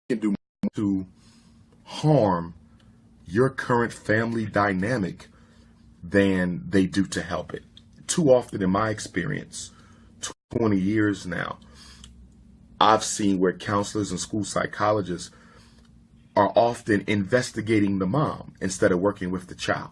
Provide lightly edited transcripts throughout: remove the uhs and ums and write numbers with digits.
can do to harm your current family dynamic than they do to help it. Too often in my experience, 20 years now, I've seen where counselors and school psychologists are often investigating the mom instead of working with the child.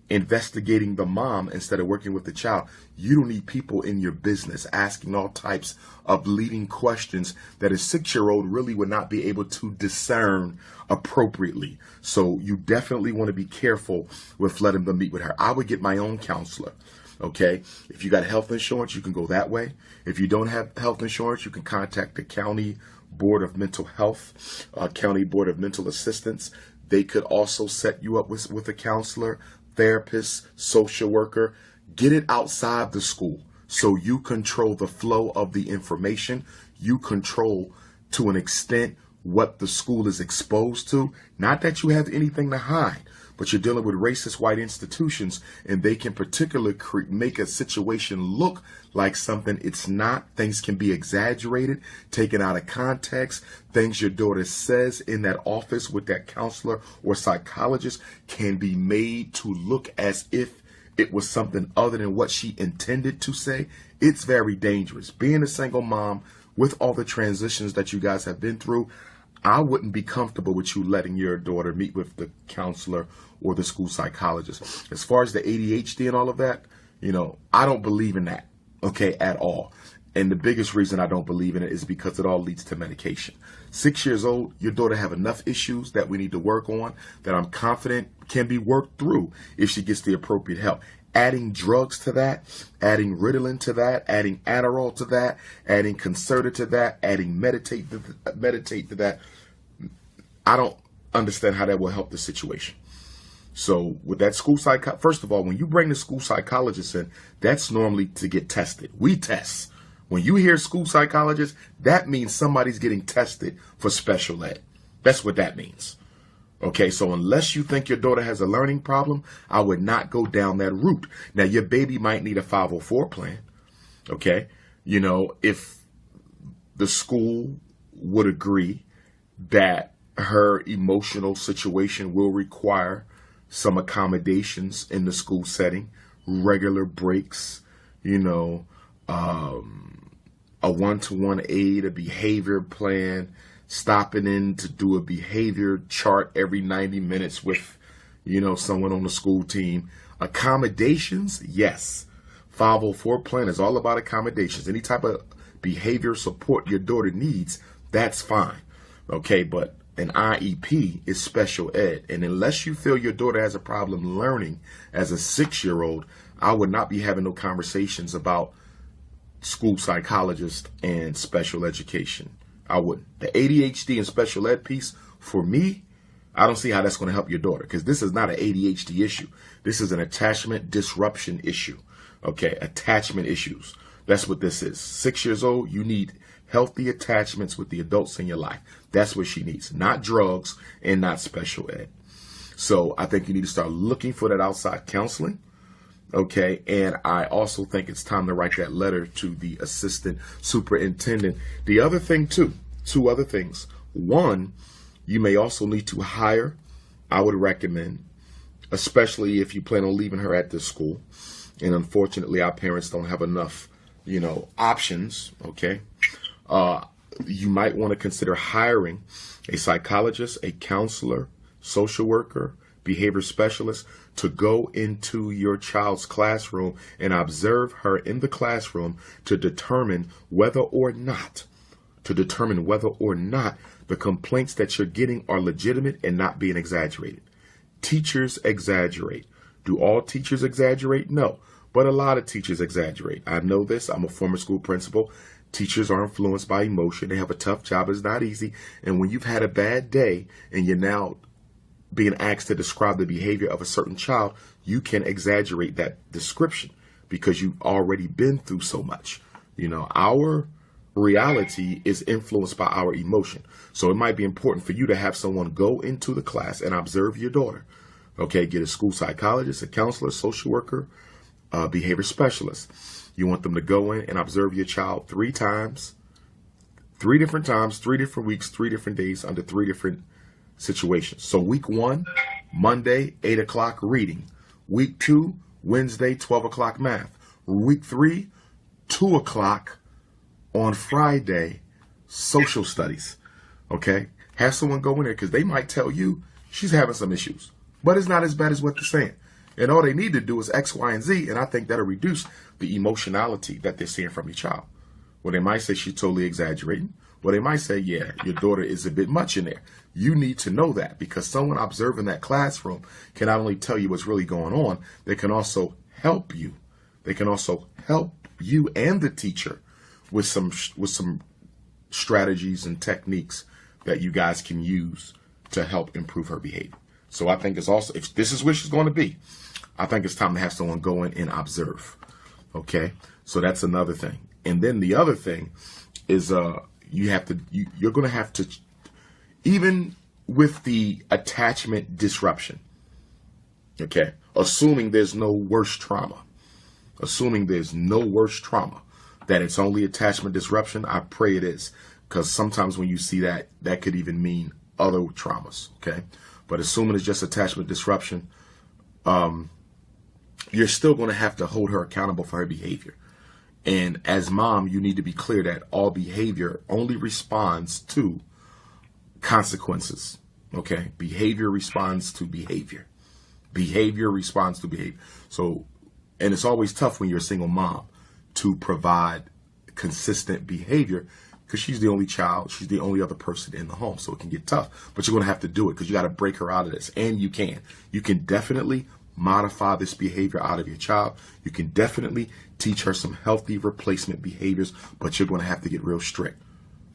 Investigating the mom instead of working with the child. You don't need people in your business asking all types of leading questions that a 6-year-old really would not be able to discern appropriately. So you definitely want to be careful with letting them meet with her. I would get my own counselor. Okay, if you got health insurance, you can go that way. If you don't have health insurance, you can contact the County Board of Mental Health, County Board of Mental Assistance. They could also set you up with a counselor, therapist, social worker. Get it outside the school so you control the flow of the information. You control to an extent what the school is exposed to. Not that you have anything to hide, but you're dealing with racist white institutions, and they can particularly make a situation look like something it's not. Things can be exaggerated, taken out of context. Things your daughter says in that office with that counselor or psychologist can be made to look as if it was something other than what she intended to say. It's very dangerous. Being a single mom with all the transitions that you guys have been through, I wouldn't be comfortable with you letting your daughter meet with the counselor or the school psychologist. As far as the ADHD and all of that, I don't believe in that, okay, at all. And the biggest reason I don't believe in it is because it all leads to medication. 6 years old, your daughter have enough issues that we need to work on that I'm confident can be worked through if she gets the appropriate help. Adding drugs to that, adding Ritalin to that, adding Adderall to that, adding Concerta to that, adding meditate to that, I don't understand how that will help the situation. So with that school first of all, when you bring the school psychologist in, that's normally to get tested. We test. When you hear school psychologist, that means somebody's getting tested for special ed. That's what that means. Okay, so unless you think your daughter has a learning problem, I would not go down that route. Now, your baby might need a 504 plan. Okay, if the school would agree that her emotional situation will require some accommodations in the school setting, regular breaks, a one-to-one aid, a behavior plan, stopping in to do a behavior chart every 90 minutes with, someone on the school team. Accommodations, yes. 504 plan is all about accommodations. Any type of behavior support your daughter needs, that's fine. Okay, but an IEP is special ed. And unless you feel your daughter has a problem learning as a 6-year-old, I would not be having no conversations about school psychologist and special education. I wouldn't. The ADHD and special ed piece, for me, I don't see how that's going to help your daughter, because this is not an ADHD issue. This is an attachment disruption issue. Okay, attachment issues. That's what this is. 6 years old, you need healthy attachments with the adults in your life. That's what she needs, not drugs and not special ed. So I think you need to start looking for that outside counseling. Okay, and I also think it's time to write that letter to the assistant superintendent. The other thing too, 2 other things. One, you may also need to hire, I would recommend, especially if you plan on leaving her at this school. And unfortunately, our parents don't have enough, options, okay? You might want to consider hiring a psychologist, a counselor, social worker, behavior specialist to go into your child's classroom and observe her in the classroom to determine whether or not the complaints that you're getting are legitimate and not being exaggerated. Teachers exaggerate. Do all teachers exaggerate? No, but a lot of teachers exaggerate. I know this. I'm a former school principal. Teachers are influenced by emotion. They have a tough job. It's not easy. And when you've had a bad day and you're now being asked to describe the behavior of a certain child, you can exaggerate that description because you've already been through so much. Our reality is influenced by our emotion. So it might be important for you to have someone go into the class and observe your daughter. Okay, get a school psychologist, a counselor, social worker, behavior specialist. You want them to go in and observe your child 3 times 3 different times, 3 different weeks, 3 different days under 3 different situations. So week 1, Monday, 8 o'clock reading. Week 2, Wednesday, 12 o'clock math. Week 3, 2 o'clock on Friday, social studies. Okay? Have someone go in there because they might tell you she's having some issues. But it's not as bad as what they're saying. And all they need to do is X, Y, and Z. And I think that'll reduce the emotionality that they're seeing from your child. Well, they might say she's totally exaggerating. Well, they might say, yeah, your daughter is a bit much in there. You need to know that because someone observing that classroom can not only tell you what's really going on, they can also help you. They can also help you and the teacher with some strategies and techniques that you guys can use to help improve her behavior. So I think it's also, if this is where she's going to be, I think it's time to have someone go in and observe. Okay, so that's another thing. And then the other thing is you're going to have to, even with the attachment disruption, okay, assuming there's no worse trauma, that it's only attachment disruption, I pray it is, because sometimes when you see that, that could even mean other traumas, okay? But assuming it's just attachment disruption, you're still going to have to hold her accountable for her behavior. And as mom, you need to be clear that all behavior only responds to consequences, okay? Behavior responds to behavior. Behavior responds to behavior. So, and it's always tough when you're a single mom to provide consistent behavior because she's the only child, she's the only other person in the home, so it can get tough. But you're going to have to do it because you got to break her out of this, and you can. You can definitely modify this behavior out of your child. You can definitely teach her some healthy replacement behaviors, but you're going to have to get real strict.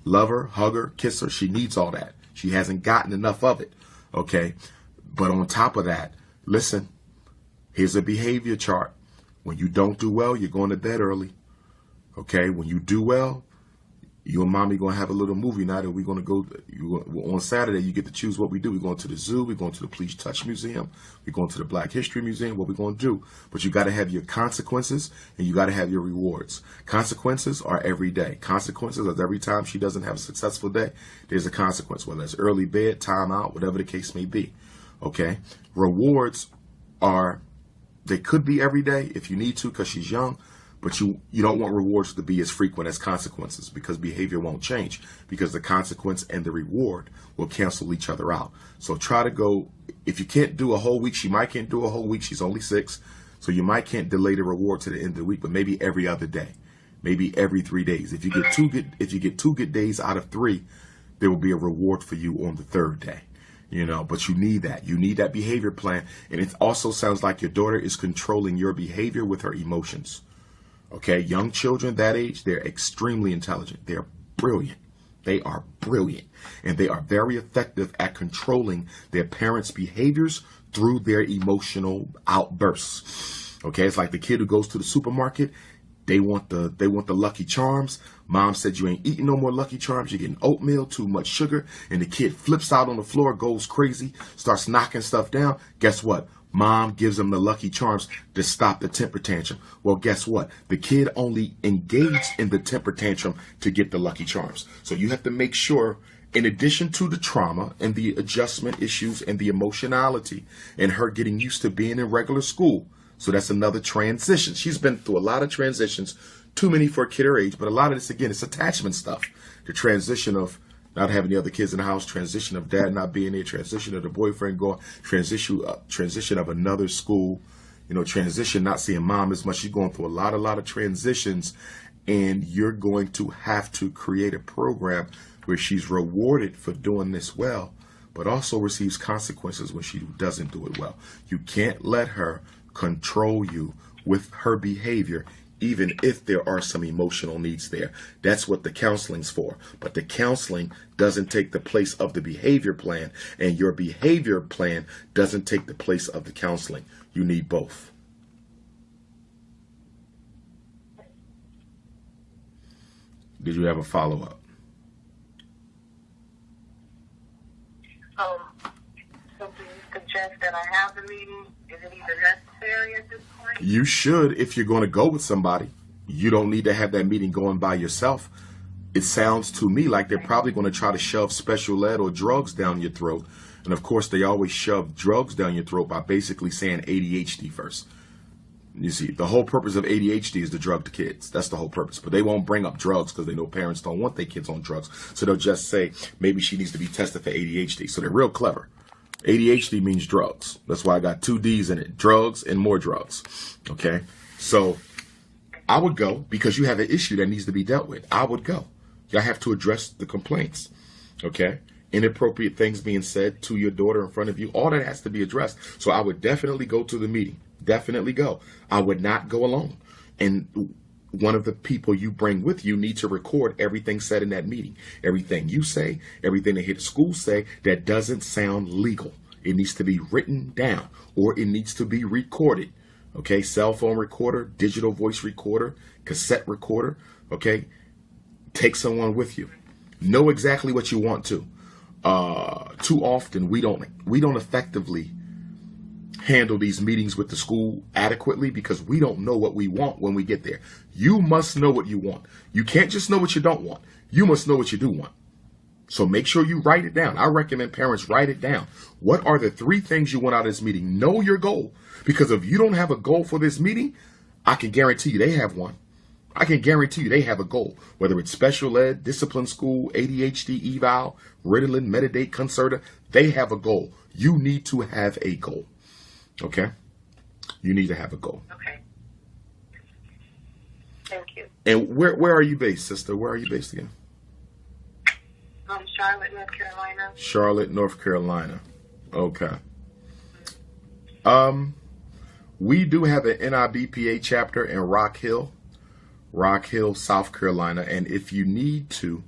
Love her, hug her, kiss her. She needs all that. She hasn't gotten enough of it, okay? But on top of that, listen, here's a behavior chart. When you don't do well, you're going to bed early, okay? When you do well, you and mommy going to have a little movie night, and we're going to go, on Saturday, you get to choose what we do. We're going to the zoo, we're going to the Please Touch Museum, we're going to the Black History Museum, what we're going to do. But you got to have your consequences, and you got to have your rewards. Consequences are every day. Consequences are every time she doesn't have a successful day, there's a consequence, whether it's early bed, time out, whatever the case may be, okay? Rewards are, they could be every day if you need to because she's young, but you don't want rewards to be as frequent as consequences because behavior won't change because the consequence and the reward will cancel each other out. So try to go, if you can't do a whole week, she might can't do a whole week. She's only 6. So you might can't delay the reward to the end of the week, but maybe every other day, maybe every 3 days. If you get 2 good days out of 3, there will be a reward for you on the 3rd day. You know, but you need that. You need that behavior plan. And it also sounds like your daughter is controlling your behavior with her emotions. Okay, young children that age, they're extremely intelligent. They're brilliant. They are brilliant. And they are very effective at controlling their parents' behaviors through their emotional outbursts. Okay, it's like the kid who goes to the supermarket. They want the Lucky Charms. Mom said you ain't eating no more Lucky Charms. You're getting oatmeal, too much sugar. And the kid flips out on the floor, goes crazy, starts knocking stuff down. Guess what? Mom gives them the Lucky Charms to stop the temper tantrum. Well, guess what? The kid only engaged in the temper tantrum to get the Lucky Charms. So you have to make sure, in addition to the trauma and the adjustment issues and the emotionality and her getting used to being in regular school. So that's another transition. She's been through a lot of transitions, too many for a kid her age, but a lot of this, again, it's attachment stuff. The transition of not having the other kids in the house, transition of dad not being there, transition of the boyfriend going, transition of another school, transition not seeing mom as much. She's going through a lot of transitions, and you're going to have to create a program where she's rewarded for doing this well, but also receives consequences when she doesn't do it well. You can't let her control you with her behavior, even if there are some emotional needs there. That's what the counseling's for. But the counseling doesn't take the place of the behavior plan, and your behavior plan doesn't take the place of the counseling. You need both. Did you have a follow-up? So do you suggest that I have the meeting? Is it even necessary at this point? You should if you're going to go with somebody. You don't need to have that meeting going by yourself. it sounds to me like they're probably going to try to shove special ed or drugs down your throat. And of course, they always shove drugs down your throat by basically saying ADHD first. You see, the whole purpose of ADHD is to drug the kids. That's the whole purpose. But they won't bring up drugs because they know parents don't want their kids on drugs. So they'll just say, maybe she needs to be tested for ADHD. So they're real clever. ADHD means drugs. That's why I got 2 D's in it. Drugs and more drugs. Okay? So I would go because you have an issue that needs to be dealt with. I would go. Y'all have to address the complaints. Okay? Inappropriate things being said to your daughter in front of you. All that has to be addressed. So I would definitely go to the meeting. Definitely go. I would not go alone. And one of the people you bring with you need to record everything said in that meeting. Everything you say, everything the head of school say that doesn't sound legal. It needs to be written down or it needs to be recorded. Okay, cell phone recorder, digital voice recorder, cassette recorder. Okay, take someone with you. Know exactly what you want to. Too often we don't effectively handle these meetings with the school adequately because we don't know what we want when we get there. You must know what you want. You can't just know what you don't want. You must know what you do want. So make sure you write it down. I recommend parents write it down. What are the 3 things you want out of this meeting? Know your goal. Because if you don't have a goal for this meeting, I can guarantee you they have one. I can guarantee you they have a goal. Whether it's special ed, discipline school, ADHD, eval, Ritalin, Metadate, Concerta, they have a goal. You need to have a goal. Okay? You need to have a goal. Okay. Thank you. And where are you based, sister? Where are you based again? Charlotte, North Carolina. Charlotte, North Carolina. Okay. We do have an NIBPA chapter in Rock Hill, South Carolina. And if you need to,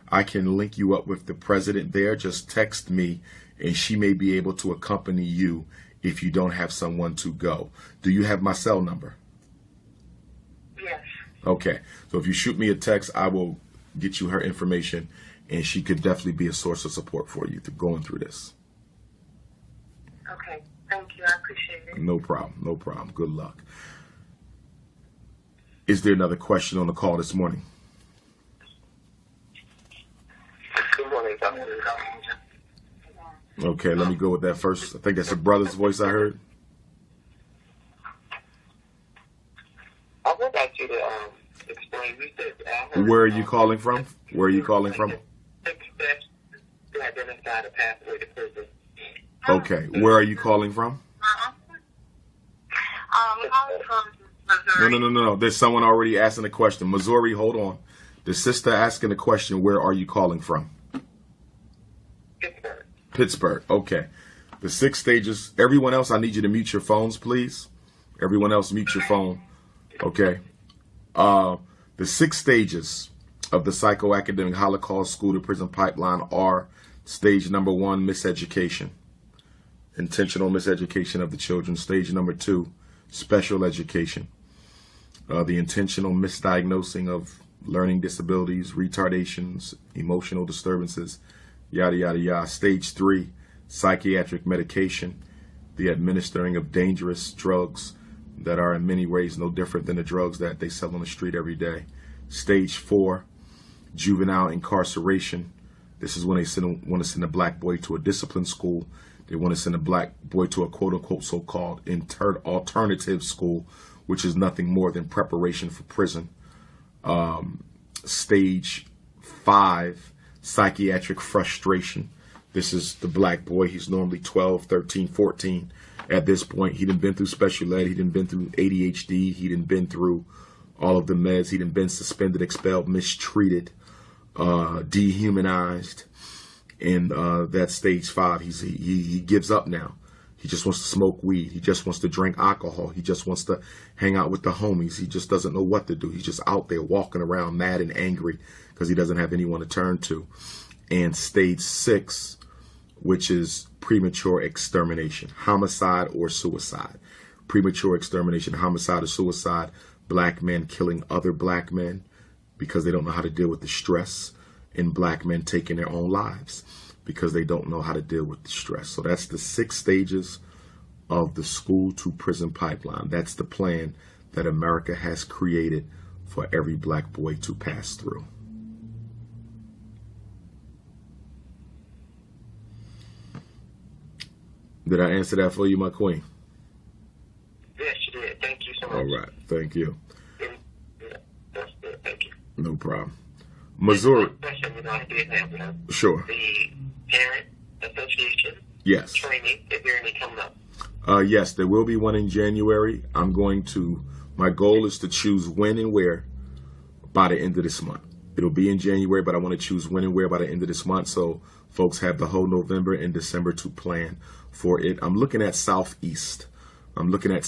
I can link you up with the president there. Just text me and she may be able to accompany you if you don't have someone to go. Do you have my cell number? Yes. Okay. So if you shoot me a text, I will get you her information and she could definitely be a source of support for you through going through this. Okay. Thank you. I appreciate it. No problem. No problem. Good luck. Is there another question on the call this morning? Good morning, Dr. Okay, let me go with that first. I think that's a brother's voice I heard. I would like you to explain. You said, where are you calling from? Where are you calling from? 6 steps to identify the pathway to prison. Okay, where are you calling from? I'm calling from Missouri. No. There's someone already asking a question. Missouri, hold on. The sister asking the question, where are you calling from? Pittsburgh. Okay. The 6 stages. Everyone else, I need you to mute your phones, please. Everyone else, mute your phone. Okay. The 6 stages of the psychoacademic Holocaust school to prison pipeline are stage number 1, miseducation. Intentional miseducation of the children. Stage number 2, special education. The intentional misdiagnosing of learning disabilities, retardations, emotional disturbances, yada, yada, yada. Stage 3, psychiatric medication, the administering of dangerous drugs that are in many ways no different than the drugs that they sell on the street every day. Stage 4, juvenile incarceration. This is when they want to send a black boy to a discipline school. They want to send a black boy to a quote-unquote so-called alternative school, which is nothing more than preparation for prison. Stage 5, psychiatric frustration. This is the black boy. He's normally 12, 13, 14. At this point, he done been through special ed. He done been through ADHD. He done been through all of the meds. He done been suspended, expelled, mistreated, dehumanized. And that's stage 5. He gives up now. He just wants to smoke weed. He just wants to drink alcohol. He just wants to hang out with the homies. He just doesn't know what to do. He's just out there walking around mad and angry because he doesn't have anyone to turn to. And stage 6, which is premature extermination, homicide or suicide. Premature extermination, homicide or suicide, black men killing other black men because they don't know how to deal with the stress, and black men taking their own lives because they don't know how to deal with the stress. So that's the 6 stages of the school to prison pipeline. That's the plan that America has created for every black boy to pass through. Did I answer that for you, my queen? Yes, you did. Thank you so much. All right. Thank you. Yeah, that's good. Thank you. No problem. Missouri. One question, I did have one. Sure. The Parent Association Yes. training, is there any coming up? Yes, there will be one in January. My goal is to choose when and where by the end of this month. It'll be in January, but I want to choose when and where by the end of this month, so folks have the whole November and December to plan for it. I'm looking at Southeast. I'm looking at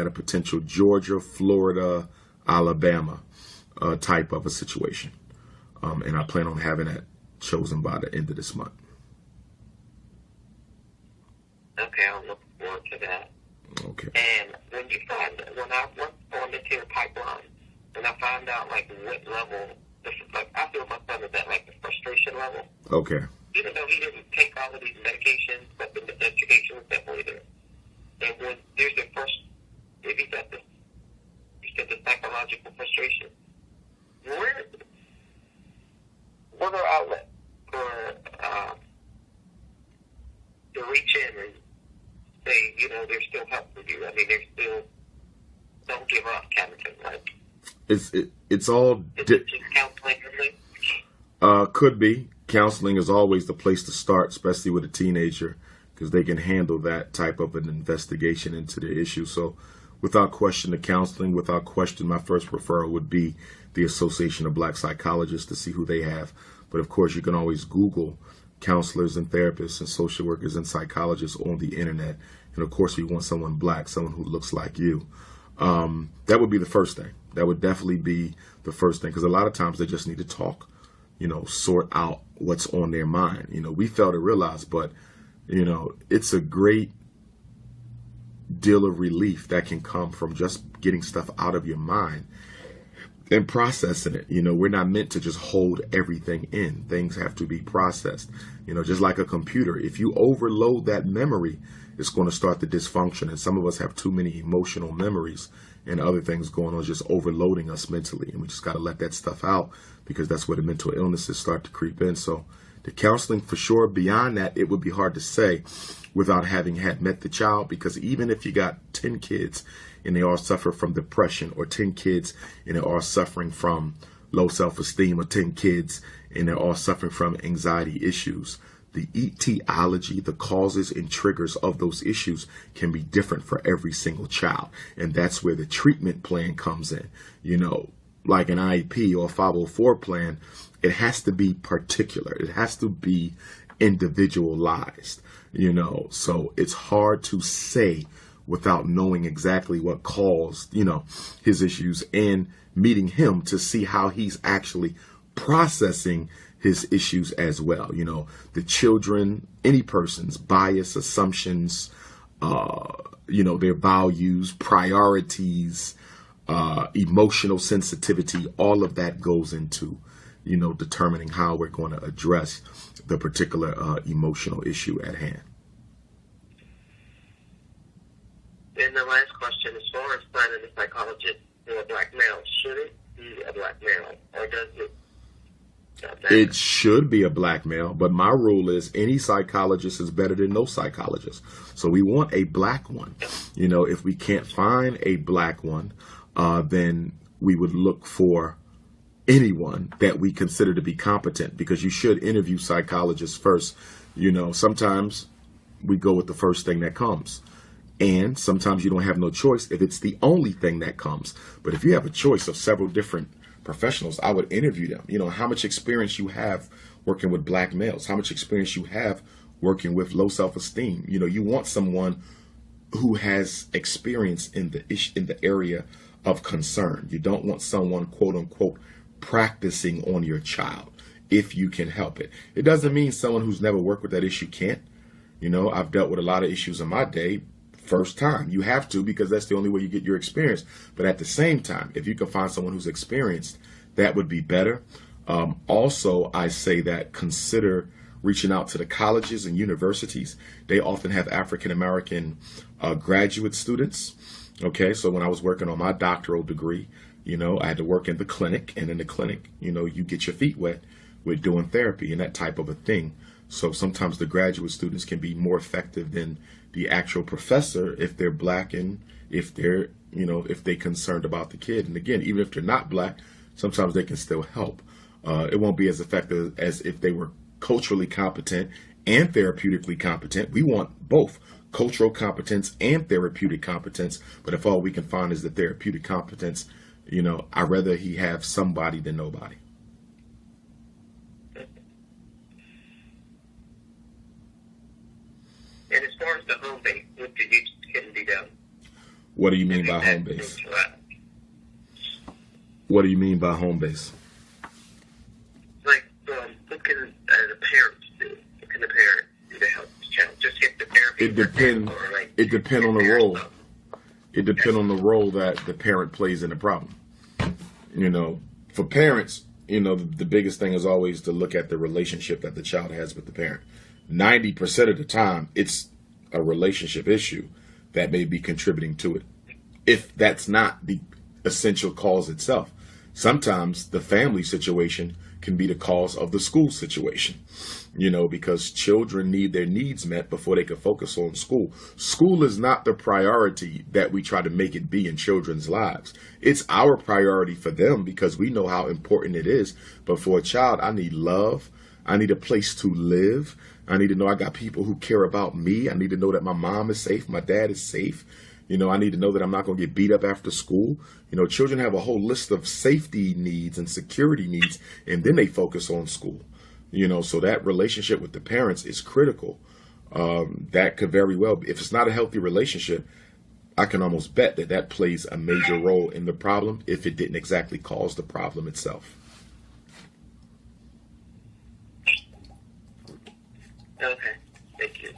a potential Georgia, Florida, Alabama type of a situation. And I plan on having that chosen by the end of this month. Okay, I'll look forward to that. Okay. And when I worked on the tier pipeline, and I found out like what level, I feel my son is at like the frustration level. Okay. Even though he didn't take all of these medications, but the education was definitely there. And when there's if he's at the psychological frustration, what are outlets for to reach in and say, there's still help for you. I mean, there's still don't give up kind of thing. Like it's all is it just counseling only? Could be. Counseling is always the place to start, especially with a teenager, because they can handle that type of an investigation into the issue. So without question, the counseling, without question, my first referral would be the Association of Black Psychologists to see who they have. But of course, you can always Google counselors and therapists and social workers and psychologists on the internet. And of course, we want someone black, someone who looks like you. That would be the first thing. That would definitely be the first thing, because a lot of times they just need to talk, sort out what's on their mind. We fail to realize, but, it's a great deal of relief that can come from just getting stuff out of your mind and processing it. We're not meant to just hold everything in. Things have to be processed. Just like a computer, if you overload that memory, it's going to start the dysfunction. And some of us have too many emotional memories and other things going on, just overloading us mentally. And we just got to let that stuff out, because that's where the mental illnesses start to creep in. So the counseling for sure. Beyond that, it would be hard to say without having met the child, because even if you got 10 kids and they all suffer from depression, or 10 kids and they're all suffering from low self-esteem, or 10 kids and they're all suffering from anxiety issues, the etiology, the causes and triggers of those issues can be different for every single child. And that's where the treatment plan comes in. Like an IEP or a 504 plan, it has to be particular. It has to be individualized, so it's hard to say without knowing exactly what caused, his issues, and meeting him to see how he's actually processing his issues as well. The children, any person's bias, assumptions, their values, priorities, emotional sensitivity, all of that goes into, determining how we're going to address the particular emotional issue at hand. And the last question, as far as finding a psychologist for a black male, should it be a black male, or does it? It should be a black male, but my rule is any psychologist is better than no psychologist. So we want a black one. If we can't find a black one, then we would look for anyone that we consider to be competent, because you should interview psychologists first. Sometimes we go with the first thing that comes. And sometimes you don't have no choice if it's the only thing that comes. But if you have a choice of several different professionals, I would interview them. How much experience you have working with black males, how much experience you have working with low self-esteem. You want someone who has experience in the area of concern. You don't want someone, quote unquote, practicing on your child if you can help it. It doesn't mean someone who's never worked with that issue can't. I've dealt with a lot of issues in my day. First time. You have to, because that's the only way you get your experience. But at the same time, if you can find someone who's experienced, that would be better. Also, I say that consider reaching out to the colleges and universities. They often have African-American graduate students. Okay, so when I was working on my doctoral degree, I had to work in the clinic, and in the clinic, you get your feet wet with doing therapy and that type of a thing. So sometimes the graduate students can be more effective than the actual professor if they're black and if they're, if they're concerned about the kid. And again, even if they're not black, sometimes they can still help. It won't be as effective as if they were culturally competent and therapeutically competent. We want both cultural competence and therapeutic competence. But if all we can find is the therapeutic competence, I'd rather he have somebody than nobody. And as far as the home base, what can be done? What do you mean by home base? What do you mean by home base? Like, what can the parents do? What can the parents do to help the child? Just get the therapy? It depends. It depends on the role. It depends on the role that the parent plays in the problem. For parents, the biggest thing is always to look at the relationship that the child has with the parent. 90% of the time, it's a relationship issue that may be contributing to it. If that's not the essential cause itself, sometimes the family situation can be the cause of the school situation, because children need their needs met before they can focus on school. School is not the priority that we try to make it be in children's lives. It's our priority for them because we know how important it is. But for a child, I need love. I need a place to live. I need to know I got people who care about me. I need to know that my mom is safe. My dad is safe. I need to know that I'm not going to get beat up after school. Children have a whole list of safety needs and security needs, and then they focus on school. So that relationship with the parents is critical. That could very well be, if it's not a healthy relationship, I can almost bet that plays a major role in the problem if it didn't exactly cause the problem itself. Okay, thank you.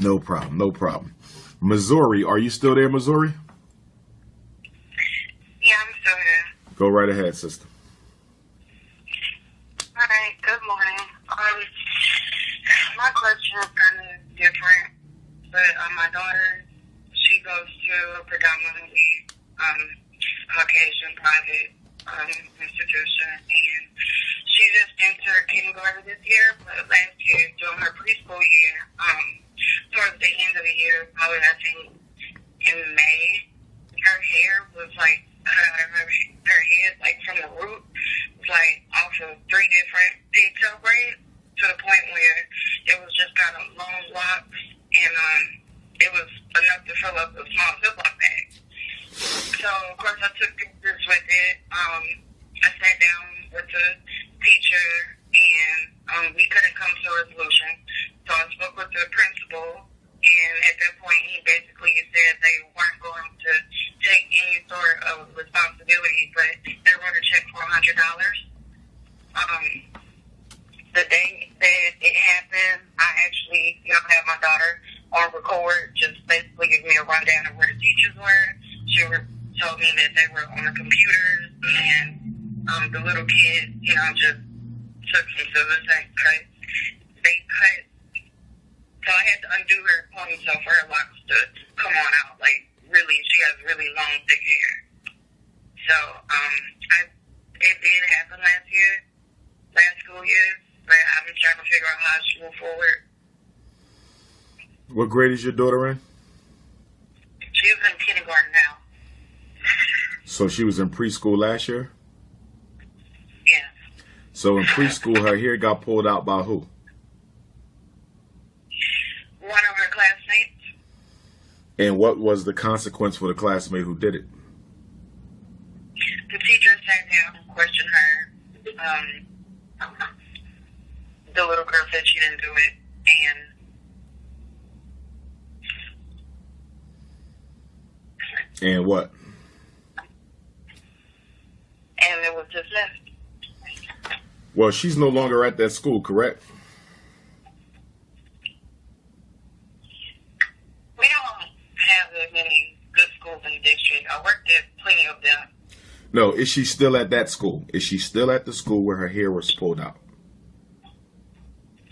No problem. Missouri, are you still there, Missouri? Yeah, I'm still here. Go right ahead, sister. All right, good morning. My question is kind of different, but my daughter, she goes to a predominantly Caucasian private institution, and she just entered kindergarten this year, but last year, during her preschool year, towards the end of the year, probably I think in May, her hair was like, her head, like from the root, was like off of 3 different pigtail braids to the point where it was just kind of long locks, and it was enough to fill up a small Ziploc bag. So, of course, I took pictures with it. I sat down with the teacher, and we couldn't come to a resolution. So I spoke with the principal, and at that point, he basically said they weren't going to take any sort of responsibility, but they wrote a check for $100. The day that it happened, I actually, had my daughter on record, just basically give me a rundown of where the teachers were. She told me that they were on the computers, and the little kids, just took some scissors and they cut. So I had to undo her ponytail for her locks to come on out. Like, really, she has really long, thick hair. So, it did happen last school year, but I've been trying to figure out how I should move forward. What grade is your daughter in? She's in kindergarten now. So she was in preschool last year? Yeah. So in preschool, her hair got pulled out by who? One of her classmates. And what was the consequence for the classmate who did it? The teacher sat down and questioned her. The little girl said she didn't do it, And what? And it was just left. Well, she's no longer at that school, correct? We don't have that many good schools in the district. I worked at plenty of them. No, is she still at that school? Is she still at the school where her hair was pulled out?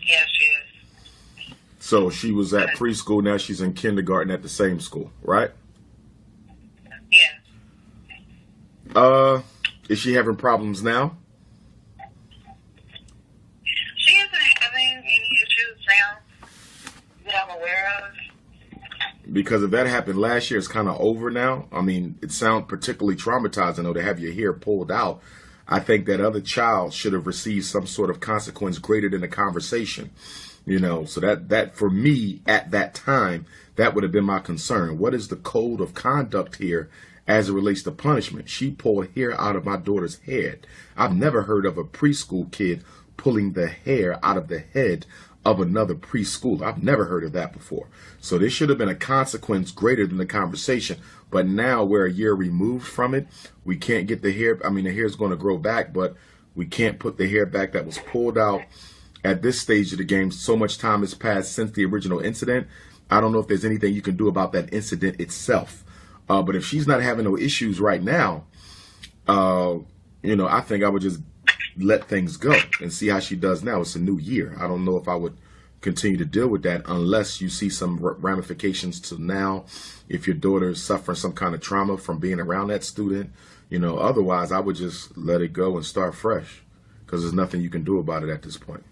Yeah, she is. So she was at preschool, now she's in kindergarten at the same school, right? Yeah. Is she having problems now? She isn't having any issues. that I'm aware of. Because if that happened last year, it's kind of over now. I mean, it sounds particularly traumatizing, though, to have your hair pulled out. I think that other child should have received some sort of consequence greater than a conversation. You know, so that for me at that time, that would have been my concern. What is the code of conduct here as it relates to punishment? She pulled hair out of my daughter's head. I've never heard of a preschool kid pulling the hair out of the head of another preschooler. I've never heard of that before. So there should have been a consequence greater than the conversation. But now we're a year removed from it. We can't get the hair. I mean, the hair is going to grow back, but we can't put the hair back that was pulled out at this stage of the game. So much time has passed since the original incident. I don't know if there's anything you can do about that incident itself. But if she's not having no issues right now, you know, I think I would just let things go and see how she does now. It's a new year. I don't know if I would continue to deal with that unless you see some ramifications to now. If your daughter is suffering some kind of trauma from being around that student, you know, otherwise I would just let it go and start fresh because there's nothing you can do about it at this point.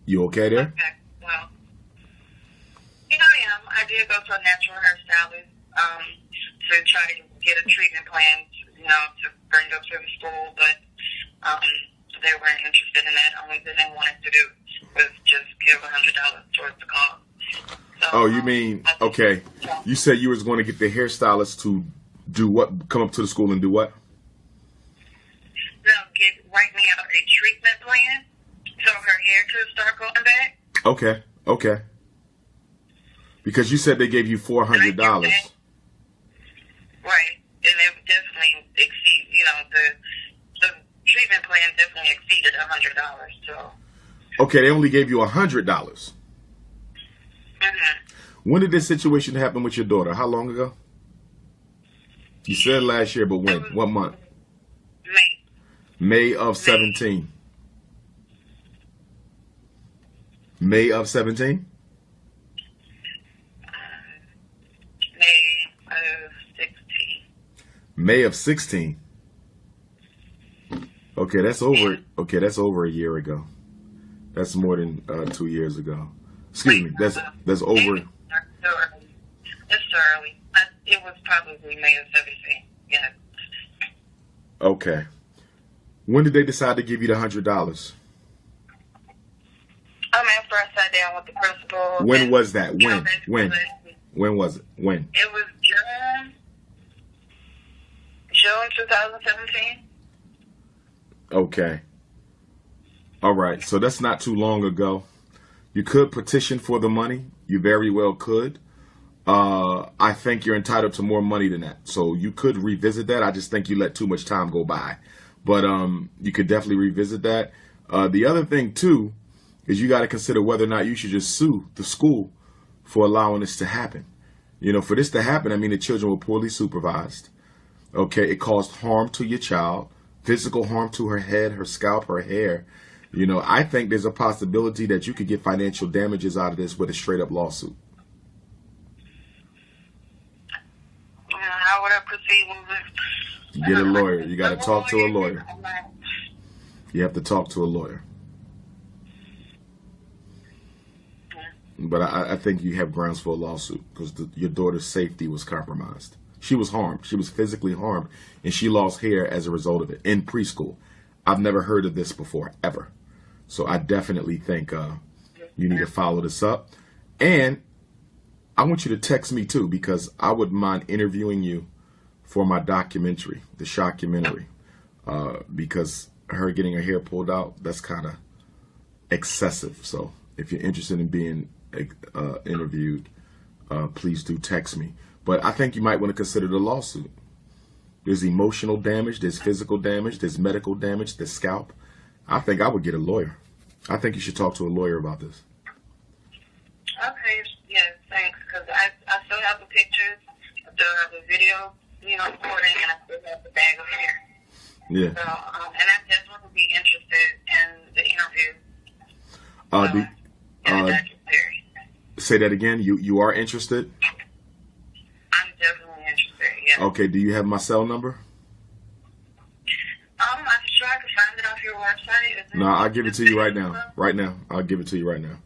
You okay there? Okay, well, you know, I did go to a natural hairstylist to try to get a treatment plan, you know, to bring up to the school, but they weren't interested in that. Only thing they wanted to do was just give $100 towards the cost. So, oh, you mean, okay. You said you was going to get the hairstylist to do what? Come up to the school and do what? No, write me out a treatment plan so her hair could start growing back. Okay, okay. Because you said they gave you $400. Right, and it definitely exceeded, you know, the treatment plan definitely exceeded $100, so. Okay, they only gave you $100. Mm-hmm. When did this situation happen with your daughter? How long ago? You said last year, but when? What month? May of 17. May of 17? May of 16. May of 16. Okay, that's over. Okay, that's over a year ago. That's more than 2 years ago. Excuse me. That's over. It's too early. It was probably May of 17. Yeah. Okay. When did they decide to give you the $100? After I sat down with the principal. When was that? You know, When? When was it? When? It was June 2017. Okay. All right. So that's not too long ago. You could petition for the money. You very well could. I think you're entitled to more money than that. So you could revisit that. I just think you let too much time go by. But you could definitely revisit that. The other thing, too, is you got to consider whether or not you should just sue the school for allowing this to happen. You know, for this to happen, I mean, the children were poorly supervised. Okay, it caused harm to your child, physical harm to her head, her scalp, her hair. You know, I think there's a possibility that you could get financial damages out of this with a straight up lawsuit. How would I proceed with this? Get a lawyer. You got to talk to a lawyer. You have to talk to a lawyer. But I think you have grounds for a lawsuit because your daughter's safety was compromised. She was harmed. She was physically harmed, and she lost hair as a result of it in preschool. I've never heard of this before, ever. So I definitely think you need to follow this up. And I want you to text me, too, because I wouldn't mind interviewing you for my documentary, the shockumentary, because her getting her hair pulled out, that's kind of excessive. So if you're interested in being interviewed, please do text me. But I think you might want to consider the lawsuit. There's emotional damage, there's physical damage, there's medical damage, there's scalp. I think I would get a lawyer. I think you should talk to a lawyer about this. Okay, yes, thanks, because I still have the pictures, I still have the video, you know, recording, and I still have the bag of hair. Yeah. So, and I definitely would be interested in the interview. In the documentary. Say that again. You are interested? I'm definitely interested, yes. Yeah. Okay, do you have my cell number? I'm sure I can find it off your website. No, I'll give it to you right now. Right now. I'll give it to you right now.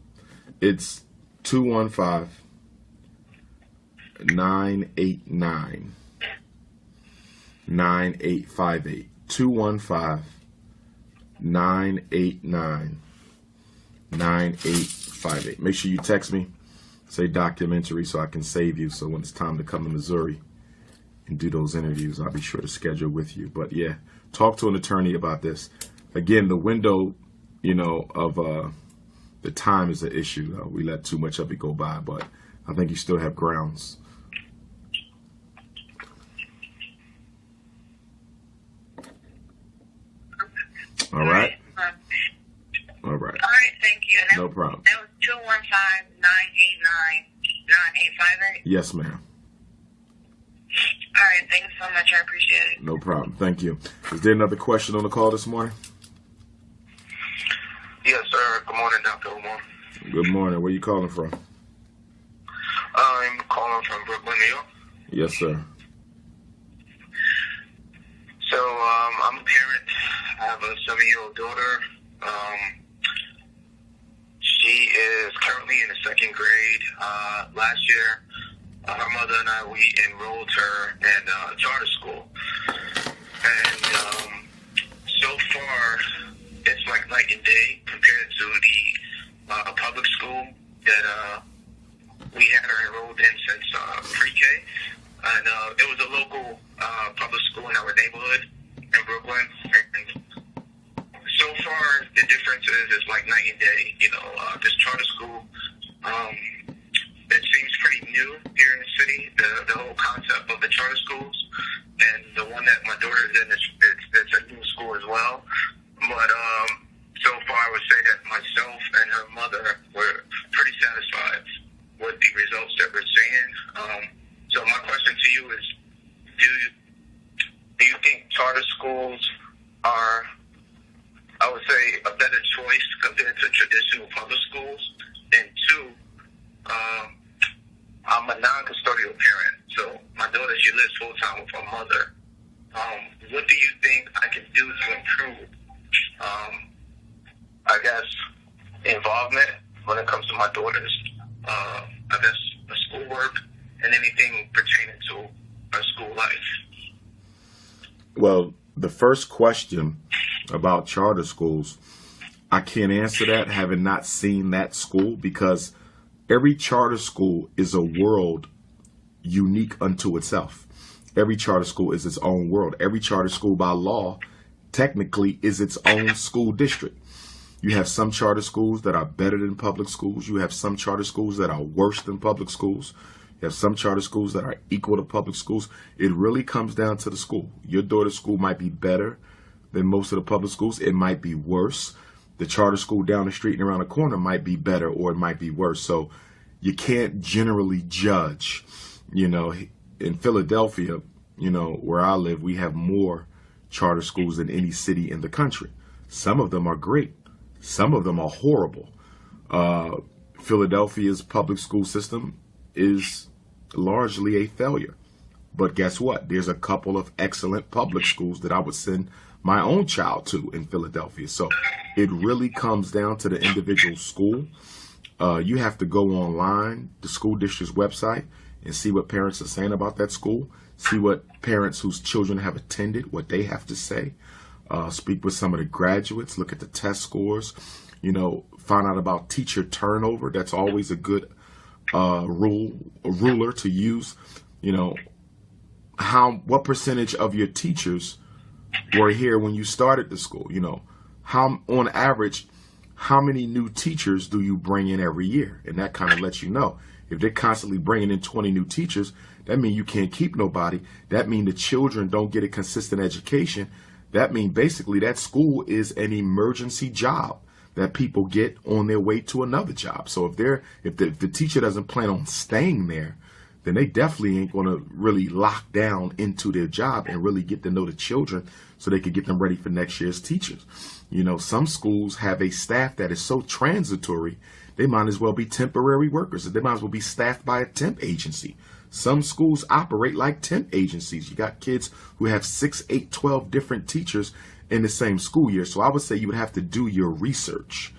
It's 215-989-9858. 215-989-9858. Make sure you text me. Say documentary so I can save you. So when it's time to come to Missouri and do those interviews, I'll be sure to schedule with you. But yeah, talk to an attorney about this. Again, the window, of the time is an issue. We let too much of it go by, but I think you still have grounds. All right. All right. All right, thank you. And No problem. That was 215-989-9858. Yes, ma'am. All right, thank you so much. I appreciate it. No problem. Thank you. Is there another question on the call this morning? Yes, sir. Good morning, Dr. Umar. Good morning. Where you calling from? I'm calling from Brooklyn, New York. Yes, sir. So, I'm a parent. I have a 7-year-old daughter. She is currently in the 2nd grade. Last year, her mother and I, we enrolled her in charter school. And so far, it's like night and day compared to the public school that we had her enrolled in since pre-K. And it was a local public school in our neighborhood in Brooklyn. And so far, the difference is like night and day. This charter school, it seems pretty new here in the city, the whole concept of the charter schools. And the one that my daughter is in, it's a new school as well. But so far, I would say that myself and her mother were pretty satisfied with the results that we're seeing. So my question to you is, do you think charter schools are, I would say, a better choice compared to traditional public schools? And 2, I'm a non-custodial parent, so my daughter, she lives full-time with her mother. What do you think I can do to improve, involvement when it comes to my daughter's, schoolwork and anything pertaining to her school life? Well, the first question about charter schools, I can't answer that having not seen that school, because every charter school is a world unique unto itself. Every charter school is its own world. Every charter school by law technically is its own school district. You have some charter schools that are better than public schools. You have some charter schools that are worse than public schools. You have some charter schools that are equal to public schools. It really comes down to the school. Your daughter's school might be better than most of the public schools. It might be worse. The charter school down the street and around the corner might be better, or it might be worse. So you can't generally judge. In Philadelphia, where I live, we have more charter schools than any city in the country. Some of them are great. Some of them are horrible. Philadelphia's public school system is largely a failure. But guess what? There's a couple of excellent public schools that I would send my own child to in Philadelphia. So it really comes down to the individual school. You have to go online, the school district's website, and see what parents are saying about that school. See what parents whose children have attended, what they have to say. Speak with some of the graduates, look at the test scores, find out about teacher turnover. That's always a good ruler to use. What percentage of your teachers were here when you started the school? How, on average, how many new teachers do you bring in every year? And that kind of lets you know. If they're constantly bringing in 20 new teachers, that means you can't keep nobody. That means the children don't get a consistent education. That means basically that school is an emergency job that people get on their way to another job. So if the teacher doesn't plan on staying there, then they definitely ain't going to really lock down into their job and really get to know the children so they can get them ready for next year's teachers. Some schools have a staff that is so transitory, they might as well be temporary workers. They might as well be staffed by a temp agency. Some schools operate like temp agencies. You got kids who have 6, 8, 12 different teachers in the same school year. So I would say you would have to do your research.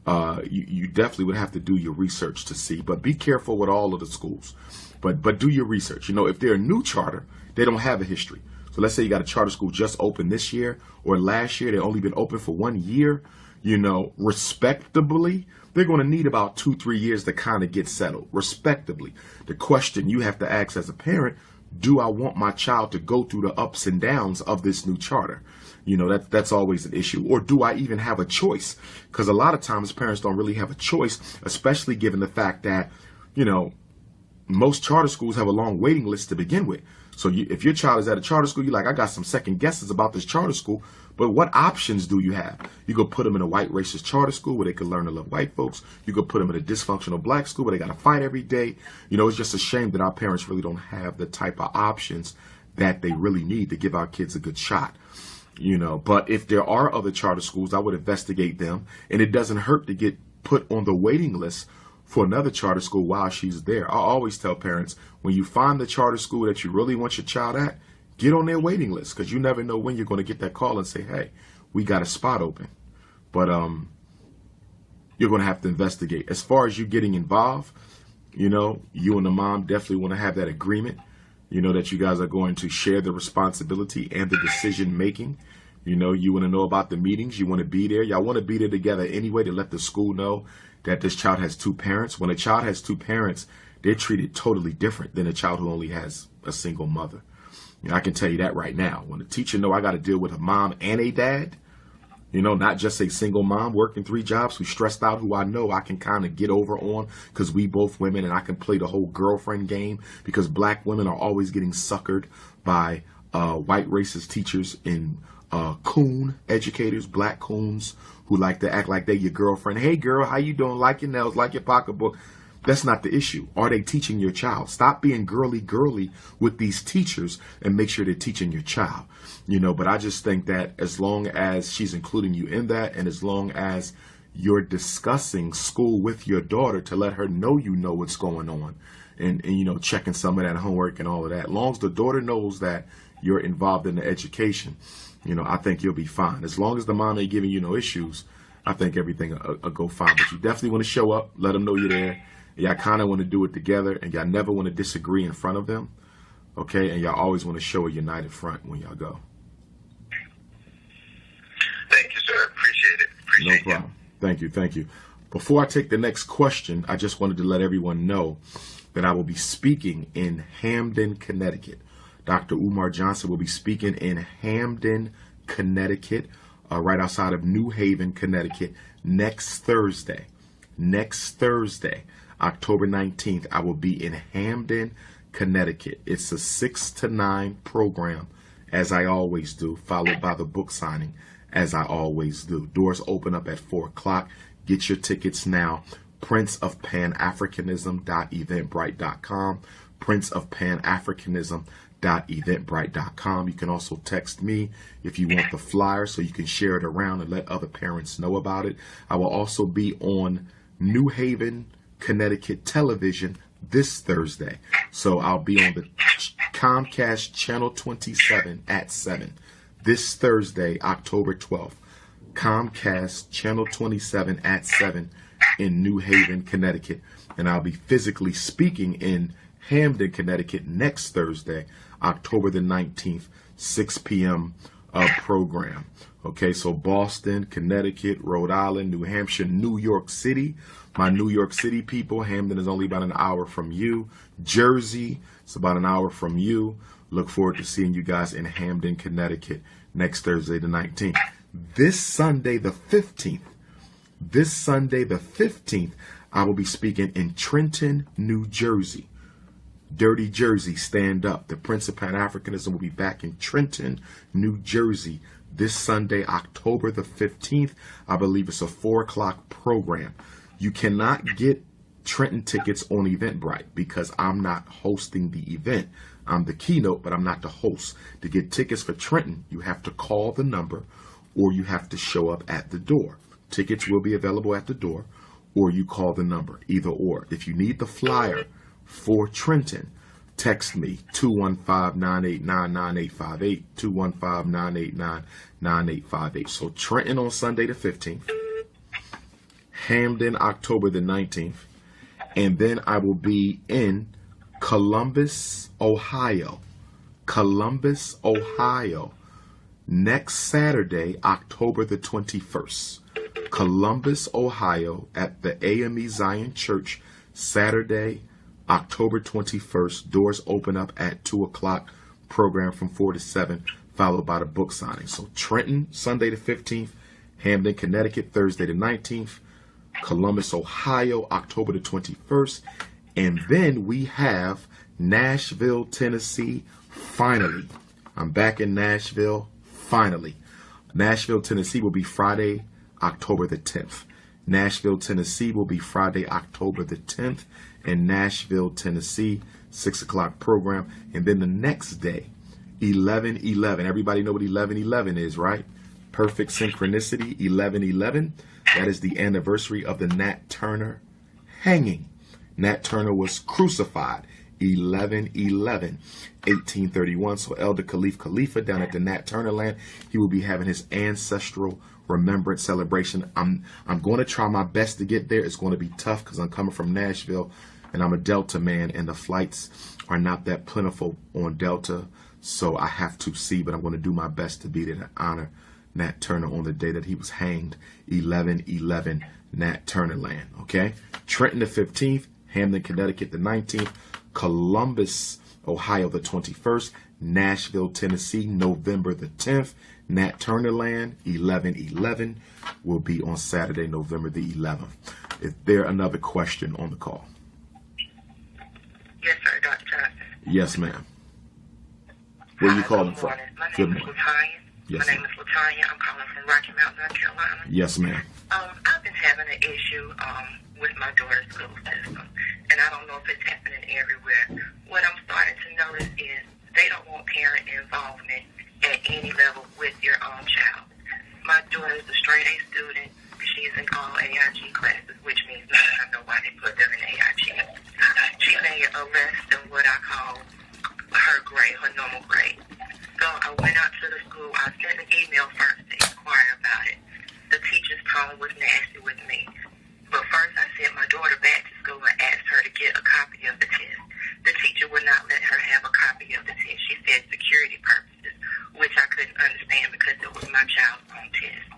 You definitely would have to do your research to see, but be careful with all of the schools. But do your research. You know, if they're a new charter, they don't have a history. So let's say you got a charter school just opened this year or last year, they've only been open for 1 year, you know, respectably, they're going to need about 2-3 years to kind of get settled. Respectably. The question you have to ask as a parent, do I want my child to go through the ups and downs of this new charter? You know, that's always an issue. Or do I even have a choice? Because a lot of times parents don't really have a choice, especially given the fact that, you know, most charter schools have a long waiting list to begin with. So if your child is at a charter school, you're like, I got some second guesses about this charter school, but what options do you have? You could put them in a white racist charter school where they could learn to love white folks. You could put them in a dysfunctional black school where they got to fight every day. You know, it's just a shame that our parents really don't have the type of options that they really need to give our kids a good shot. You know, but if there are other charter schools, I would investigate them. And it doesn't hurt to get put on the waiting list for another charter school while she's there. I always tell parents, when you find the charter school that you really want your child at, get on their waiting list, because you never know when you're going to get that call and say, hey, we got a spot open. But you're going to have to investigate. As far as you getting involved, you know, you and the mom definitely want to have that agreement, you know, that you guys are going to share the responsibility and the decision making. You know, you want to know about the meetings. You want to be there. Y'all want to be there together anyway to let the school know that this child has 2 parents. When a child has 2 parents, they're treated totally different than a child who only has a single mother. You know, I can tell you that right now. When a teacher know I got to deal with a mom and a dad, you know, not just a single mom working 3 jobs who's stressed out, who I know I can kind of get over on because we both women, and I can play the whole girlfriend game, because black women are always getting suckered by white racist teachers and coon educators, black coons who like to act like they're your girlfriend. Hey girl, how you doing? Like your nails, like your pocketbook. That's not the issue. Are they teaching your child? Stop being girly with these teachers and make sure they're teaching your child. You know, but I just think that as long as she's including you in that, and as long as you're discussing school with your daughter to let her know you know what's going on, and you know, checking some of that homework and all of that, as long as the daughter knows that you're involved in the education, you know, I think you'll be fine. As long as the mom ain't giving you no issues, I think everything will go fine. But you definitely want to show up, let them know you're there. Y'all kind of want to do it together, and y'all never want to disagree in front of them, okay? And y'all always want to show a united front when y'all go. Thank you, sir. Appreciate it. No problem. Thank you. Before I take the next question, I just wanted to let everyone know that I will be speaking in Hamden, Connecticut. Dr. Umar Johnson will be speaking in Hamden, Connecticut, right outside of New Haven, Connecticut, next Thursday. October 19th, I will be in Hamden, Connecticut. It's a 6 to 9 program, as I always do, followed by the book signing, as I always do. Doors open up at 4 o'clock. Get your tickets now. princeofpanafricanism.eventbrite.com. princeofpanafricanism.eventbrite.com. You can also text me if you want the flyer so you can share it around and let other parents know about it. I will also be on New Haven, Connecticut television this Thursday. So I'll be on the Comcast Channel 27 at 7. This Thursday, October 12th. Comcast Channel 27 at 7 in New Haven, Connecticut. And I'll be physically speaking in Hamden, Connecticut next Thursday, October the 19th, 6 p.m. program. Okay, so Boston, Connecticut, Rhode Island, New Hampshire, New York City. My New York City people, Hamden is only about an hour from you. Jersey, it's about an hour from you. Look forward to seeing you guys in Hamden, Connecticut next Thursday the 19th. This Sunday the 15th, I will be speaking in Trenton, New Jersey. Dirty Jersey, stand up. The Prince of Pan-Africanism will be back in Trenton, New Jersey this Sunday, October the 15th. I believe it's a 4 o'clock program. You cannot get Trenton tickets on Eventbrite because I'm not hosting the event. I'm the keynote, but I'm not the host. To get tickets for Trenton, you have to call the number or you have to show up at the door. Tickets will be available at the door, or you call the number, either or. If you need the flyer for Trenton, text me 215-989-9858, 215-989-9858. So Trenton on Sunday the 15th, Hamden October the 19th, and then I will be in Columbus, Ohio. Columbus, Ohio, next Saturday, October the 21st. Columbus, Ohio, at the AME Zion Church, Saturday, October 21st. Doors open up at 2 o'clock, program from 4 to 7, followed by the book signing. So Trenton, Sunday the 15th, Hamden, Connecticut, Thursday the 19th, Columbus, Ohio, October the 21st, and then we have Nashville, Tennessee, finally. I'm back in Nashville, finally. Nashville, Tennessee will be Friday, October the 10th. Nashville, Tennessee will be Friday, October the 10th. In Nashville, Tennessee, 6 o'clock program. And then the next day, 11/11. Everybody know what 11/11 is, right? Perfect synchronicity, 11/11. That is the anniversary of the Nat Turner hanging. Nat Turner was crucified 11/11, 1831. So Elder Khalif Khalifa down at the Nat Turner land, he will be having his ancestral remembrance celebration. I'm going to try my best to get there. It's going to be tough because I'm coming from Nashville and I'm a Delta man, and the flights are not that plentiful on Delta, so I have to see, but I'm going to do my best to be there to honor Nat Turner on the day that he was hanged, 11/11, Nat Turner land. Okay, Trenton the 15th, Hamden, Connecticut the 19th, Columbus, Ohio the 21st, Nashville, Tennessee, November the 10th. Nat Turner land, 11/11, will be on Saturday, November the 11th. Is there another question on the call? Yes, sir, Dr. Johnson. Yes, ma'am. Where are you calling from? My name is Latanya. Yes, My name is Latanya. I'm calling from Rocky Mount, North Carolina. Yes, ma'am. I've been having an issue with my daughter's school system, and I don't know if it's happening everywhere. What I'm starting to notice is they don't want parent involvement at any level with your own child. My daughter is a straight A student. She's in all AIG classes, which means nothing. I know why they put them in AIG. She made a less than what I call her grade, her normal grade. So I went out to the school. I sent an email first to inquire about it. The teacher's tone was nasty with me. But first I sent my daughter back to school and asked her to get a copy of the test. The teacher would not let her have a copy of the test. She said security purposes, which I couldn't understand because it was my child's own test.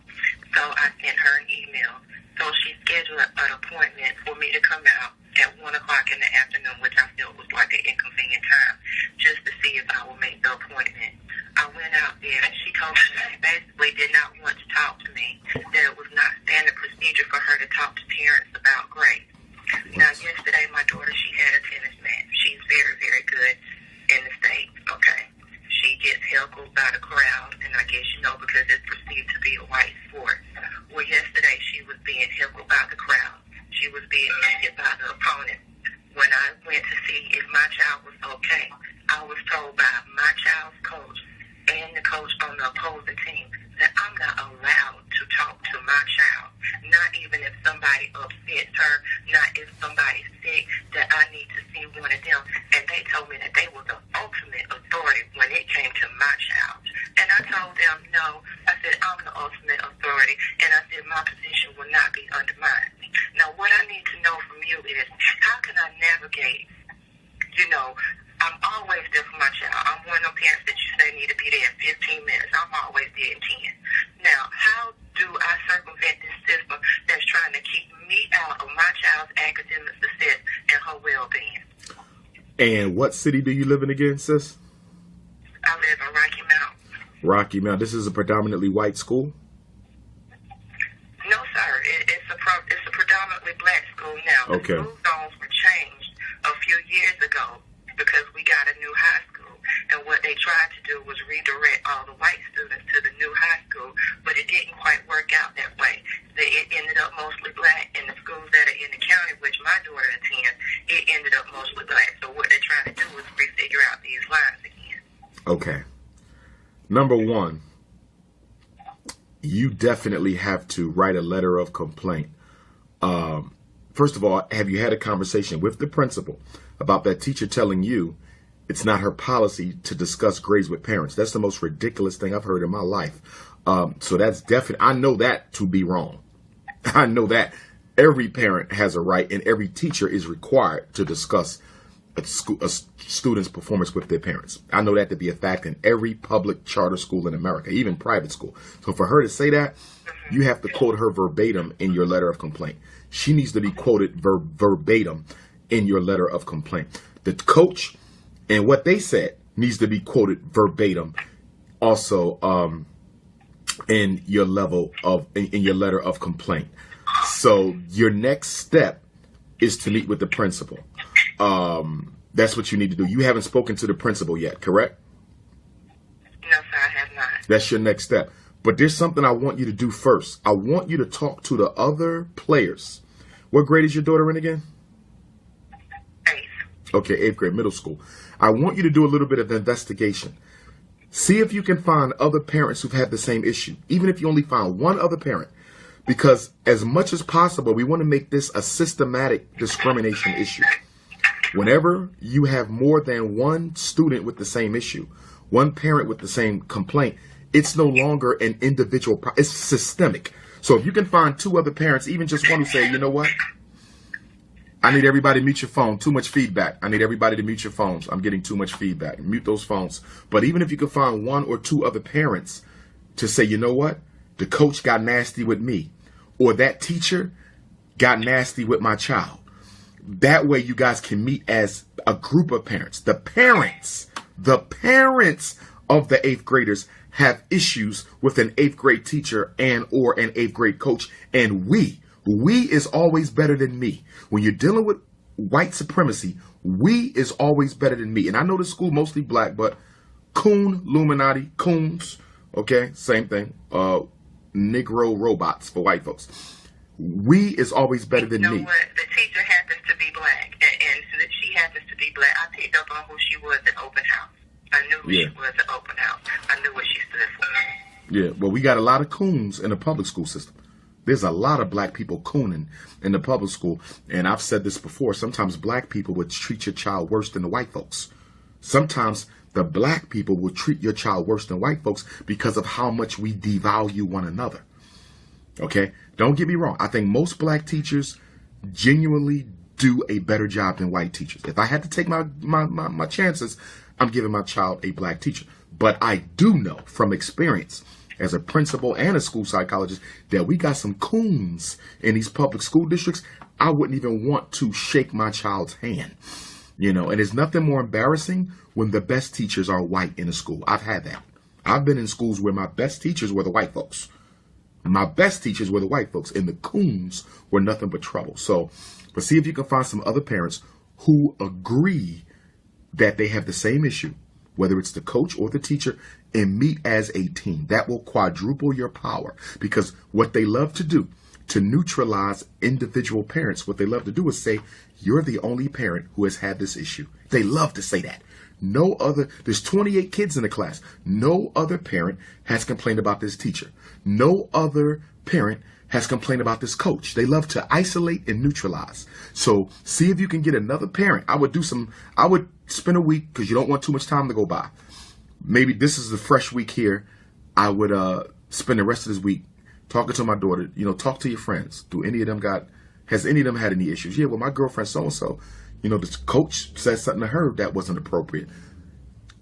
So I sent her an email. So she scheduled an appointment for me to come out at 1 o'clock in the afternoon, which I felt was like an inconvenient time, just to see if I would make the appointment. I went out there and she told me she basically did not want to talk to me, that it was not standard procedure for her to talk to parents about grades. Now, yesterday, my daughter, she had a tennis match. She's very, very good in the States, okay? She gets heckled by the crowd, and I guess, because it's perceived to be a white sport. Well, yesterday, she was being heckled by the crowd. She was being hit by the opponent. When I went to see if my child was okay, I was told by my child's coach and the coach on the opposing team that I'm not allowed to talk to my child, not even if somebody upsets her, not if somebody's sick, that I need to see one of them. And they told me that they were the ultimate authority when it came to my child. And I told them, no, I said, I'm the ultimate authority, and I said, my position will not be undermined. Now, what I need to know from you is, how can I navigate, I'm always there for my child. I'm one of them parents that you say need to be there in 15 minutes. I'm always there in 10. Now, how do I circumvent this system that's trying to keep me out of my child's academic success and her well-being? And what city do you live in again, sis? I live in Rocky Mount. Rocky Mount. This is a predominantly white school? No, sir. It's a predominantly black school now. Okay. The school zones were changed a few years ago because we got a new high school. And what they tried to do was redirect all the white students to the new high school, but it didn't quite work out that way. It ended up mostly black, and the schools that are in the county, which my daughter attends, it ended up mostly black. So what they're trying to do is refigure out these lines again. Okay. Number one, you definitely have to write a letter of complaint. First of all, have you had a conversation with the principal about that teacher telling you It's not her policy to discuss grades with parents. That's the most ridiculous thing I've heard in my life. So that's definitely, I know that to be wrong. I know that every parent has a right and every teacher is required to discuss a student's performance with their parents. I know that to be a fact in every public charter school in America, even private school. So for her to say that, you have to quote her verbatim in your letter of complaint. She needs to be quoted verbatim in your letter of complaint. The coach and what they said needs to be quoted verbatim also in your in your letter of complaint. So your next step is to meet with the principal. That's what you need to do. You haven't spoken to the principal yet, correct? No, sir, I have not. That's your next step. But there's something I want you to do first. I want you to talk to the other players. What grade is your daughter in again? 8th. Okay, 8th grade, middle school. I want you to do a little bit of investigation. See if you can find other parents who've had the same issue, even if you only find one other parent. Because as much as possible, we want to make this a systematic discrimination issue. Whenever you have more than one student with the same issue, one parent with the same complaint, it's no longer an individual problem. It's systemic. So if you can find 2 other parents, even just one who say, you know what? I need everybody to mute your phone. Too much feedback. I need everybody to mute your phones. I'm getting too much feedback. Mute those phones. But even if you can find 1 or 2 other parents to say, you know what? The coach got nasty with me, or that teacher got nasty with my child. That way you guys can meet as a group of parents. The parents of the 8th graders have issues with an 8th grade teacher and or an 8th grade coach. And we is always better than me. When you're dealing with white supremacy, we is always better than me. And I know the school mostly black, but coon, Illuminati, coons, okay, same thing. Negro robots for white folks. We is always better than me. You know what? The teacher happens to be black, and so that she happens to be black. I picked up on who she was at open house. I knew who she was at open house. I knew what she stood for. Yeah, well, we got a lot of coons in the public school system. There's a lot of black people cooning in the public school. And I've said this before. Sometimes black people would treat your child worse than the white folks. Sometimes the black people will treat your child worse than white folks because of how much we devalue one another. Okay? Don't get me wrong. I think most black teachers genuinely do a better job than white teachers. If I had to take my chances, I'm giving my child a black teacher. But I do know from experience as a principal and a school psychologist that we got some coons in these public school districts. I wouldn't even want to shake my child's hand. You know, and there's nothing more embarrassing when the best teachers are white in a school. I've had that. I've been in schools where my best teachers were the white folks. My best teachers were the white folks, and the coons were nothing but trouble. So, but see if you can find some other parents who agree that they have the same issue, whether it's the coach or the teacher, and meet as a team. That will quadruple your power, because what they love to do to neutralize individual parents, what they love to do is say, you're the only parent who has had this issue. They love to say that. No other, there's 28 kids in the class. No other parent has complained about this teacher. No other parent has complained about this coach. They love to isolate and neutralize. So see if you can get another parent. I would spend a week, because you don't want too much time to go by. Maybe this is the fresh week here. I would spend the rest of this week talking to my daughter. You know, talk to your friends. Has any of them had any issues? Yeah, well, my girlfriend so-and-so, you know, the coach said something to her that wasn't appropriate.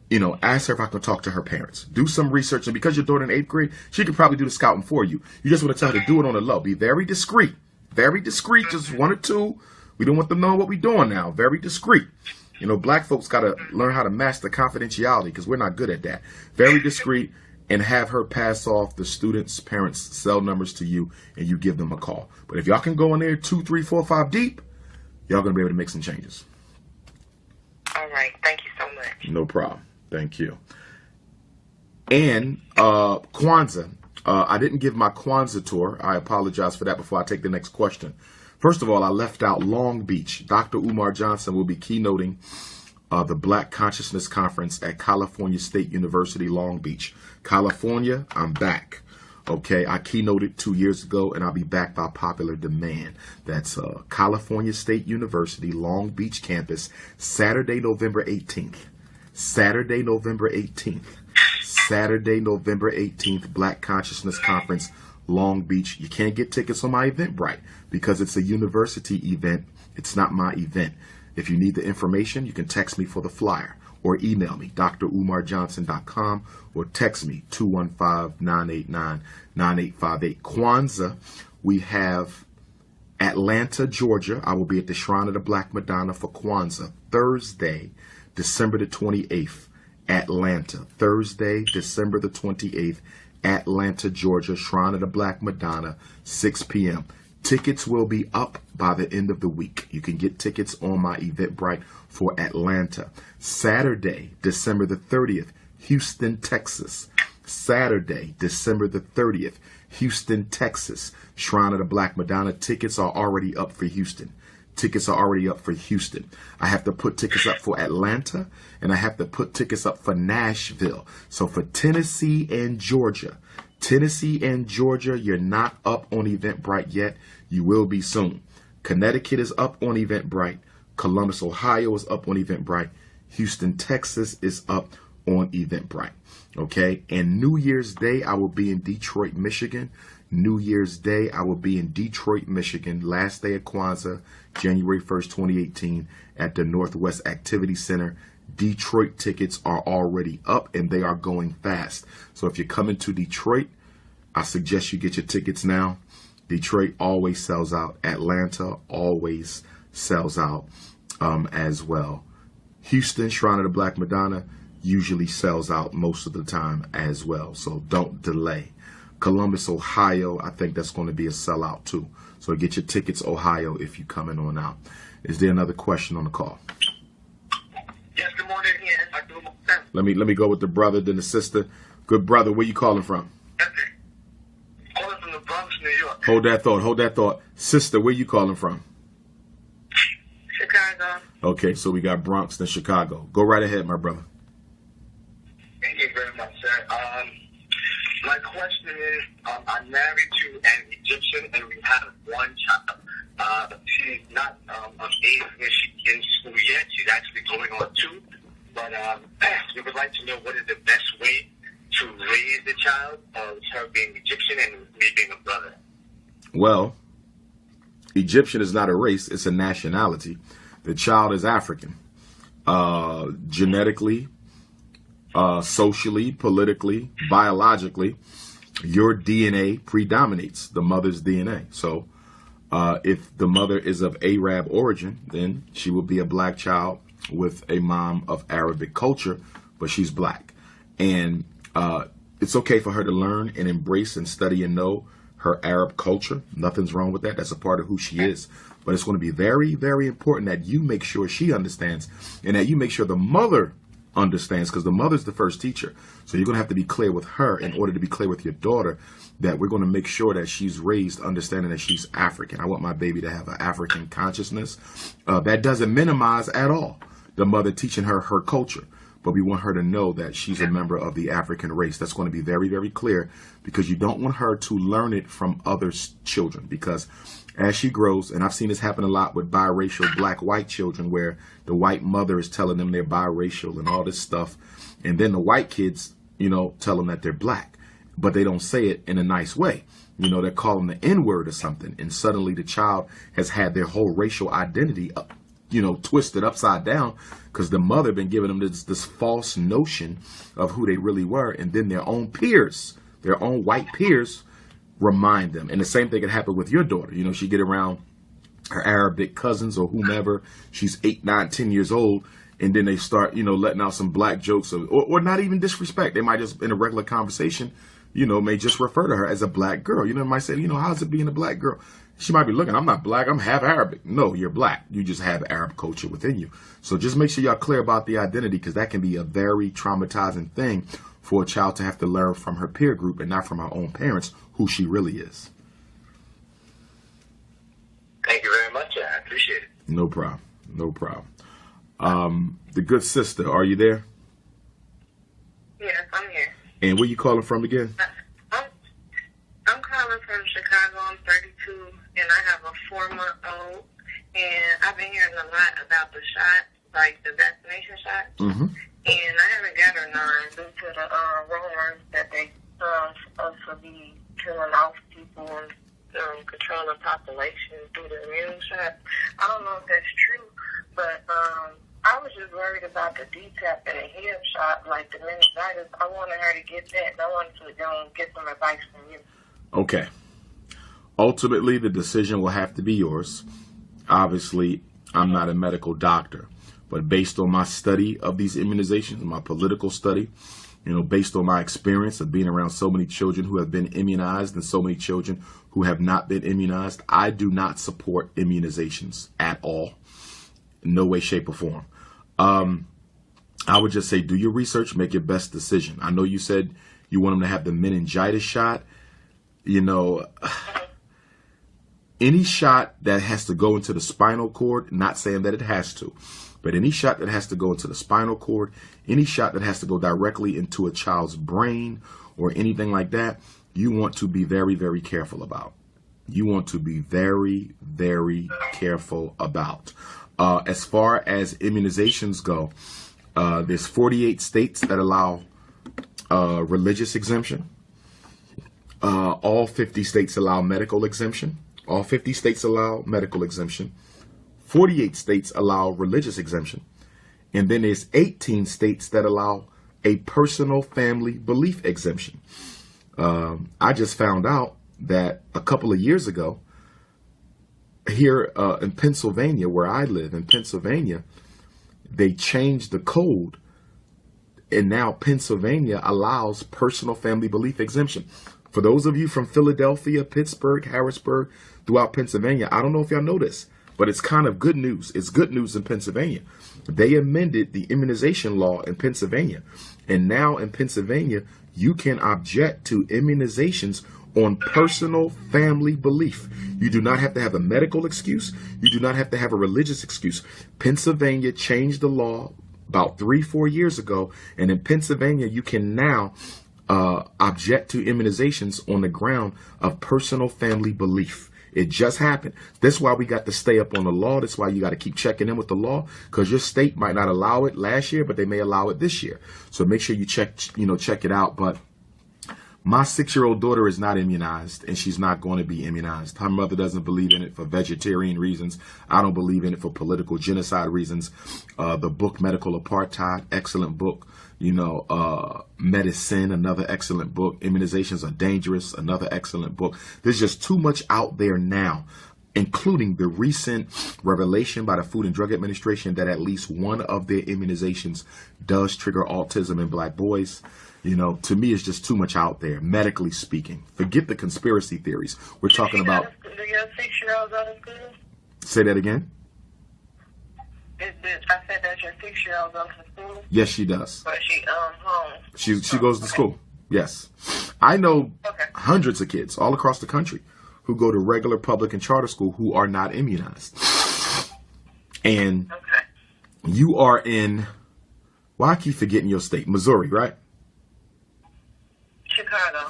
You know, ask her if I can talk to her parents. Do some research. And because your daughter in 8th grade, she could probably do the scouting for you. You just want to tell her to do it on the low. Be very discreet. Very discreet. Just 1 or 2. We don't want them knowing what we're doing now. Very discreet. You know, black folks got to learn how to master confidentiality, because we're not good at that. Very discreet, and have her pass off the students' parents' cell numbers to you, and you give them a call. But if y'all can go in there 2, 3, 4, 5 deep, y'all going to be able to make some changes. All right. Thank you so much. No problem. Thank you. And Kwanzaa. I didn't give my Kwanzaa tour. I apologize for that before I take the next question. First of all, I left out Long Beach. Dr. Umar Johnson will be keynoting the Black Consciousness Conference at California State University, Long Beach. California, I'm back. Okay, I keynoted 2 years ago, and I'll be back by popular demand. That's California State University, Long Beach campus, Saturday, November 18th. Saturday, November 18th. Saturday, November 18th, Black Consciousness Conference, Long Beach. You can't get tickets on my Eventbrite because it's a university event. It's not my event. If you need the information, you can text me for the flyer or email me, drumarjohnson.com, or text me, 215-989-9858. Kwanzaa, we have Atlanta, Georgia. I will be at the Shrine of the Black Madonna for Kwanzaa, Thursday, December the 28th, Atlanta. Thursday, December the 28th, Atlanta, Georgia, Shrine of the Black Madonna, 6 p.m. Tickets will be up by the end of the week. You can get tickets on my Eventbrite for Atlanta. Saturday, December the 30th, Houston, Texas. Saturday, December the 30th, Houston, Texas, Shrine of the Black Madonna. Tickets are already up for Houston. Tickets are already up for Houston. I have to put tickets up for Atlanta, and I have to put tickets up for Nashville. So for Tennessee and Georgia, you're not up on Eventbrite yet. You will be soon. Connecticut is up on Eventbrite. Columbus, Ohio is up on Eventbrite. Houston, Texas is up on Eventbrite. Okay, and New Year's Day, I will be in Detroit, Michigan. New Year's Day, I will be in Detroit, Michigan. Last day of Kwanzaa, January 1st, 2018, at the Northwest Activity Center. Detroit tickets are already up, and they are going fast. So if you're coming to Detroit, I suggest you get your tickets now. Detroit always sells out. Atlanta always sells out as well. Houston, Shrine of the Black Madonna, usually sells out most of the time as well. So don't delay. Columbus, Ohio, I think that's going to be a sellout too. So get your tickets, Ohio, if you're coming on out. Is there another question on the call? Yes, good morning. Yes, I do. Let me go with the brother, then the sister. Good brother, where you calling from? Calling from the Bronx, New York. Hold that thought. Sister, where you calling from? Chicago. Okay, so we got Bronx and Chicago. Go right ahead, my brother. Thank you very much, sir. My question is, I'm married to an Egyptian, and we have one child. She's not of age where she's in school yet. She's actually going on 2. But we would like to know what is the best way to raise the child of her being Egyptian and me being a brother. Well, Egyptian is not a race, it's a nationality. The child is African. Genetically, socially, politically, biologically, your DNA predominates the mother's DNA. So if the mother is of Arab origin, then she will be a black child with a mom of Arabic culture, but she's black. And it's okay for her to learn and embrace and study and know her Arab culture. Nothing's wrong with that. That's a part of who she is. But it's going to be very, very important that you make sure she understands and that you make sure the mother understands, because the mother's the first teacher. So you're going to have to be clear with her in order to be clear with your daughter that we're going to make sure that she's raised understanding that she's African. I want my baby to have an African consciousness. That doesn't minimize at all the mother teaching her her culture. But we want her to know that she's a member of the African race. That's going to be very, very clear, because you don't want her to learn it from other children. Because as she grows, and I've seen this happen a lot with biracial black-white children, where the white mother is telling them they're biracial and all this stuff. And then the white kids, tell them that they're black. But they don't say it in a nice way. They're calling the N-word or something. And suddenly the child has had their whole racial identity twisted upside down, because the mother been giving them this false notion of who they really were. And then their own peers, their own white peers, remind them. And the same thing could happen with your daughter. She get around her Arabic cousins or whomever. She's 8, 9, 10 years old. And then they start, letting out some black jokes or not even disrespect. They might just, in a regular conversation, may just refer to her as a black girl. Might say, how's it being a black girl? She might be looking, I'm not black, I'm half Arabic. No, you're black. You just have Arab culture within you. So just make sure y'all clear about the identity, because that can be a very traumatizing thing for a child to have to learn from her peer group and not from her own parents who she really is. Thank you very much. I appreciate it. No problem. No problem. The good sister, are you there? Yes, I'm here. And where you calling from again? I'm calling from Chicago. I'm 32, and I have a 4-month-old. And I've been hearing a lot about the shots, like the vaccination shots. Mm-hmm. And also be killing off people and controlling population through the immune shot. I don't know if that's true, but I was just worried about the DTaP and the Hib shot, like the meningitis. I wanted her to get that, and I wanted to get some advice from you. Okay. Ultimately, the decision will have to be yours. Obviously, I'm not a medical doctor, but based on my study of these immunizations, my political study, based on my experience of being around so many children who have been immunized and so many children who have not been immunized, I do not support immunizations at all. In no way, shape, or form. I would just say do your research, make your best decision. I know you said you want them to have the meningitis shot. Any shot that has to go into the spinal cord, not saying that it has to, but any shot that has to go into the spinal cord, any shot that has to go directly into a child's brain or anything like that, you want to be very, very careful about. You want to be very, very careful about. As far as immunizations go, there's 48 states that allow religious exemption. All 50 states allow medical exemption. All 50 states allow medical exemption. 48 states allow religious exemption. And then there's 18 states that allow a personal family belief exemption. I just found out that a couple of years ago, here in Pennsylvania, where I live in Pennsylvania, they changed the code, and now Pennsylvania allows personal family belief exemption. For those of you from Philadelphia, Pittsburgh, Harrisburg, throughout Pennsylvania, I don't know if y'all know this, but it's kind of good news. It's good news in Pennsylvania. They amended the immunization law in Pennsylvania, and now in Pennsylvania, you can object to immunizations on personal family belief. You do not have to have a medical excuse. You do not have to have a religious excuse. Pennsylvania changed the law about 3-4 years ago, and in Pennsylvania, you can now object to immunizations on the ground of personal family belief. It just happened. That's why we got to stay up on the law. That's why you got to keep checking in with the law, because your state might not allow it last year, but they may allow it this year. So make sure you check it out. But my 6-year-old daughter is not immunized, and she's not going to be immunized. Her mother doesn't believe in it for vegetarian reasons. I don't believe in it for political genocide reasons. The book Medical Apartheid, excellent book. Medicine, another excellent book. Immunizations Are Dangerous, another excellent book. There's just too much out there now, including the recent revelation by the Food and Drug Administration that at least one of their immunizations does trigger autism in black boys. To me, it's just too much out there, medically speaking. Forget the conspiracy theories. We're talking about... Do your 6-year-old go to school? Say that again? I said that your 6-year-old goes to school? Yes, she does. But she home? She goes to school, yes. I know hundreds of kids all across the country who go to regular public and charter school who are not immunized. And you are in... Why I keep forgetting your state? Missouri, right?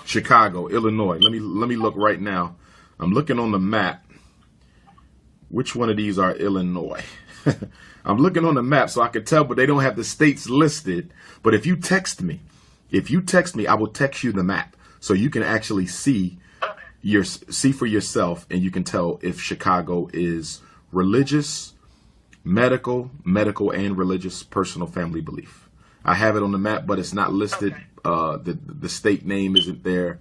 Chicago, Illinois. Let me look right now. I'm looking on the map. Which one of these are Illinois? I'm looking on the map so I can tell, but they don't have the states listed. But if you text me, I will text you the map so you can actually see for yourself, and you can tell if Chicago is religious, medical, and religious personal family belief. I have it on the map, but it's not listed. The state name isn't there.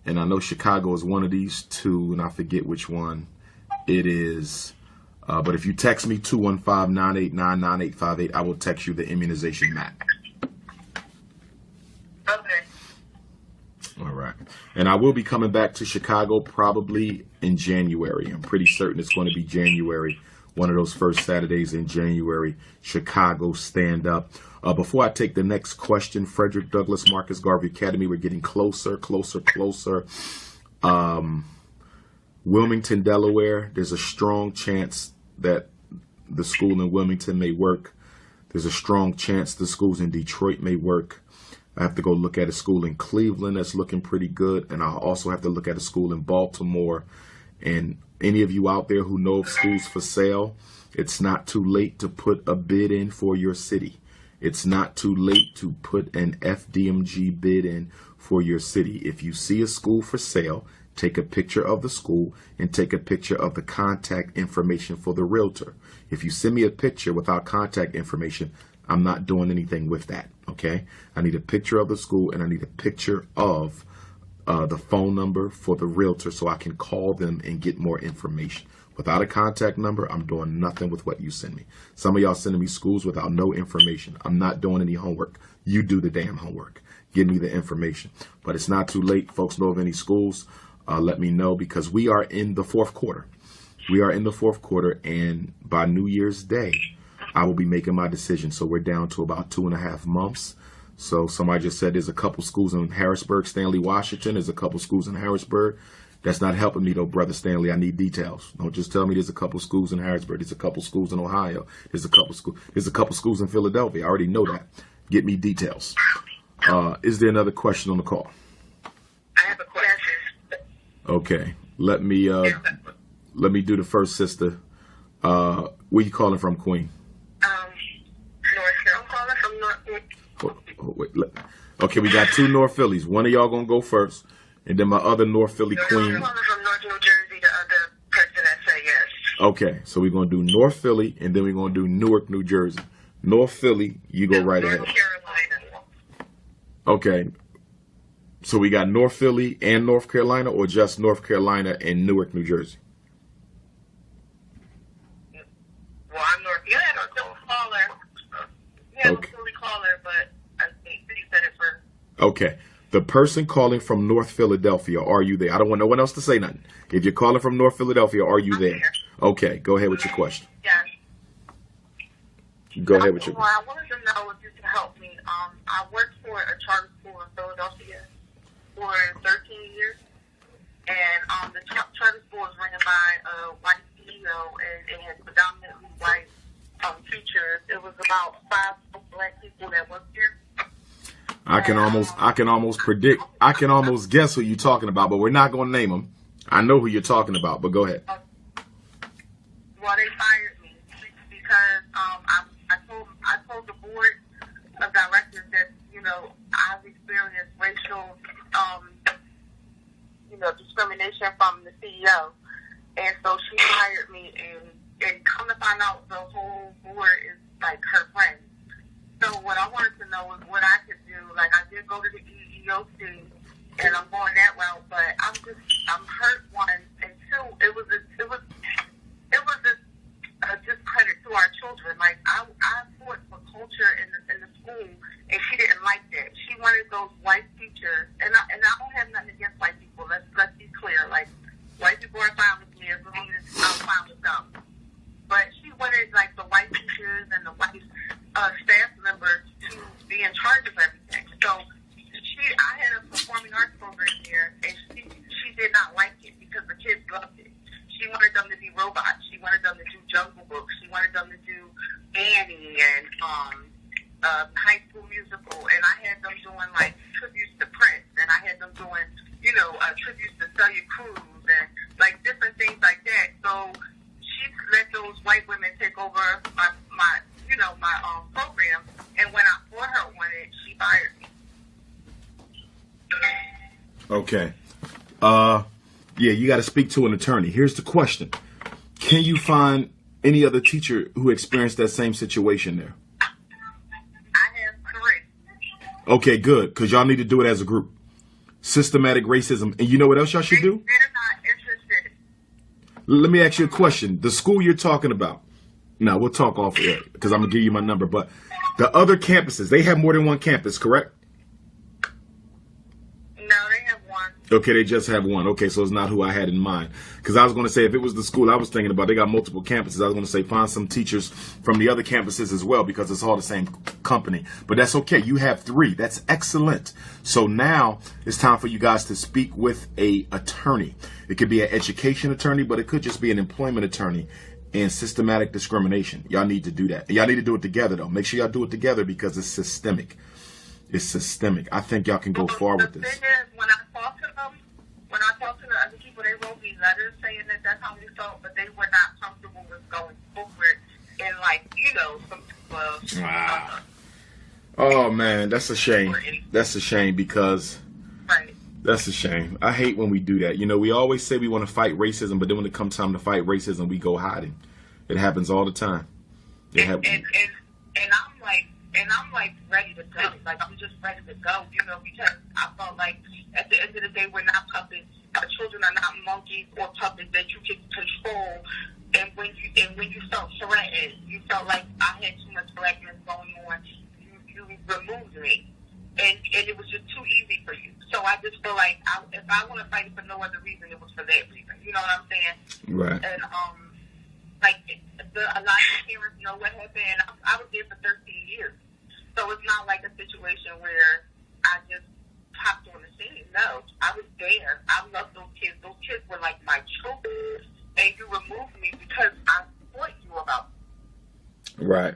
And I know Chicago is one of these two, and I forget which one it is. But if you text me 215-989-9858, I will text you the immunization map. Okay. All right. And I will be coming back to Chicago probably in January. I'm pretty certain it's going to be January. One of those first Saturdays in January, Chicago Stand Up. Before I take the next question, Frederick Douglass Marcus Garvey Academy, we're getting closer. Wilmington, Delaware, there's a strong chance that the school in Wilmington may work. There's a strong chance the schools in Detroit may work. I have to go look at a school in Cleveland that's looking pretty good. And I'll also have to look at a school in Baltimore. And any of you out there who know of schools for sale, it's not too late to put a bid in for your city. It's not too late to put an FDMG bid in for your city. If you see a school for sale, take a picture of the school and take a picture of the contact information for the realtor. If you send me a picture without contact information, I'm not doing anything with that, okay? I need a picture of the school and I need a picture of the phone number for the realtor so I can call them and get more information. Without a contact number, I'm doing nothing with what you send me. Some of y'all sending me schools without no information. I'm not doing any homework. You do the damn homework. Give me the information. But it's not too late. Folks know of any schools, let me know, because we are in the fourth quarter. We are in the fourth quarter, and by New Year's Day, I will be making my decision. So we're down to about 2.5 months. So somebody just said there's a couple schools in Harrisburg, Stanley, Washington. There's a couple schools in Harrisburg. That's not helping me, though, Brother Stanley. I need details. Don't just tell me there's a couple schools in Harrisburg. There's a couple schools in Ohio. There's a couple schools in Philadelphia. I already know that. Get me details. Is there another question on the call? I have a question. Okay. Let me do the first, sister. Where you calling from, Queen? North. I'm calling from North. Wait. Okay, we got 2 North Phillies. One of y'all gonna go first, and then my other North Philly queen. I'm calling from North New Jersey, the other person that said yes. Okay, so we're gonna do North Philly, and then we're gonna do Newark, New Jersey. North Philly, you go right ahead. North Carolina. Okay, so we got North Philly and North Carolina, or just North Carolina and Newark, New Jersey? Well, I'm North. You have a Philly caller. You have a Philly caller, but I think you said it first. Okay. The person calling from North Philadelphia, are you there? I don't want no one else to say nothing. If you're calling from North Philadelphia, are you there? Okay, go ahead with your question. Yes. Go ahead with your question. Well, I wanted to know if you could help me. I worked for a charter school in Philadelphia for 13 years, and the charter school was ran by a white CEO, and it had predominantly white teachers. It was about 5 black people that worked there. I can almost guess who you're talking about, but we're not going to name them. I know who you're talking about, but go ahead. Well, they fired me because I told the board of directors that, I've experienced racial, discrimination from the CEO. And so she hired me, and come to find out, the whole board is like her friend. So what I wanted to know is what I could do. Like, I did go to the EEOC, and I'm going that route, but I'm hurt, one, and two, it was a discredit to our children. Like, I fought for culture in the school, and she didn't like that. She wanted those white teachers, and I don't have nothing against white people. Let's be clear. Like, white people are fine with me as long as I'm fine with them. But she wanted, like, the white teachers and the white staff members to be in charge of everything. So I had a performing arts program there, and she did not like it because the kids loved it. She wanted them to be robots. She wanted them to do Jungle Book. She wanted them to do Annie and High School Musical. And I had them doing, like, tributes to Prince, and I had them doing, tributes to Celia Cruz and, like, different things like that. So she let those white women take over my program, and when I fought her on it, she fired me. Okay. Yeah, you got to speak to an attorney. Here's the question. Can you find any other teacher who experienced that same situation there? I have 3. Okay, good, because y'all need to do it as a group. Systematic racism. And you know what else y'all should do? They're not interested. Let me ask you a question. The school you're talking about, now we'll talk off air because I'm going to give you my number, but the other campuses, they have more than one campus, correct? No, they have 1. Okay, they just have 1. Okay, so it's not who I had in mind. Because I was going to say, if it was the school I was thinking about, they got multiple campuses. I was going to say, find some teachers from the other campuses as well, because it's all the same company. But that's okay. You have 3. That's excellent. So now it's time for you guys to speak with a attorney. It could be an education attorney, but it could just be an employment attorney. And systematic discrimination. Y'all need to do that. Y'all need to do it together, though. Make sure y'all do it together because it's systemic. It's systemic. I think y'all can go far with this. The thing is, when I talked to the other people, they wrote me letters saying that that's how they felt, but they were not comfortable with going forward in, like, some Oh man, that's a shame. That's a shame because Right. that's a shame. I hate when we do that. You know, we always say we want to fight racism, but then when it comes time to fight racism, we go hiding. It happens all the time. And I'm like ready to go. Like I'm just ready to go, you know, because I felt like at the end of the day we're not puppets. Our children are not monkeys or puppets that you can control. And when you felt threatened, you felt like I had too much blackness going on, you removed me. And it was just too easy for you. So I just feel like if I want to fight for no other reason, it was for that reason. You know what I'm saying? Right. And like a lot of parents know what happened. And I was there for 13 years, so it's not like a situation where I just popped on the scene. No, I was there. I loved those kids. Those kids were like my children, and you removed me because I taught you about them. Right.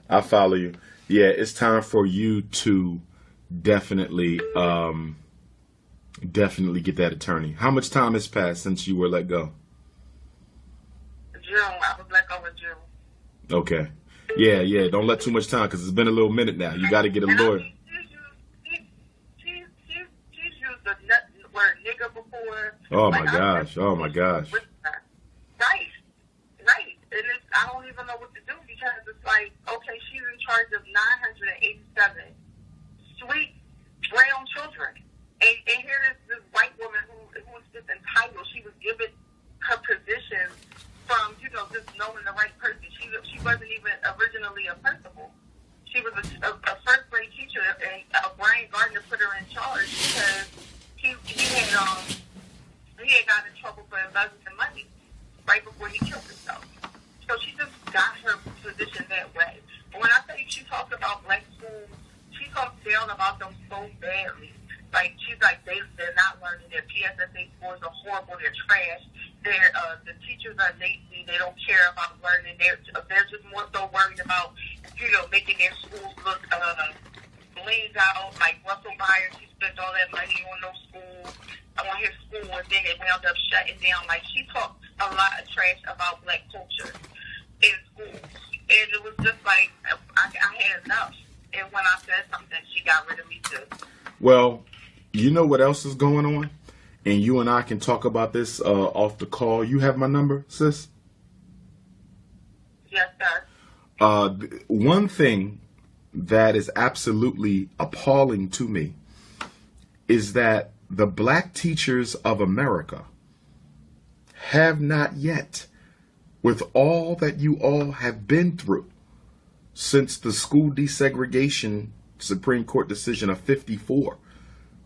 I follow you. Yeah, it's time for you to definitely get that attorney. How much time has passed since you were let go? June. I was let go in June. Okay. Yeah. Don't let too much time because it's been a little minute now. You got to get a lawyer. She's used the word nigga before. Oh my gosh. Oh my gosh. Right. And I don't even know what to do because it's like, okay, she's in charge of 987 sweet brown children. And here is this white woman who is just entitled. She was given her position from, you know, just knowing the right person. She wasn't even originally a principal. She was a first grade teacher, and Brian Gardner put her in charge because he had got in trouble for embezzling money right before he killed himself. So she just got her position that way. And when I say she talks about black schools, she talks down about them so badly. Like she's like they're not learning. Their PSSA scores are horrible. They're trash. The teachers are lazy. They don't care about learning. They're just more so worried about, you know, making their schools look blazed out. Like Russell Myers, he spent all that money on those schools, on his school, and then it wound up shutting down. Like she talked a lot of trash about black culture in schools, and it was just like I had enough. And when I said something, she got rid of me too. Well, you know what else is going on? And you and I can talk about this off the call. You have my number, sis? Yes, sir. One thing that is absolutely appalling to me is that the black teachers of America have not yet, with all that you all have been through since the school desegregation Supreme Court decision of 54,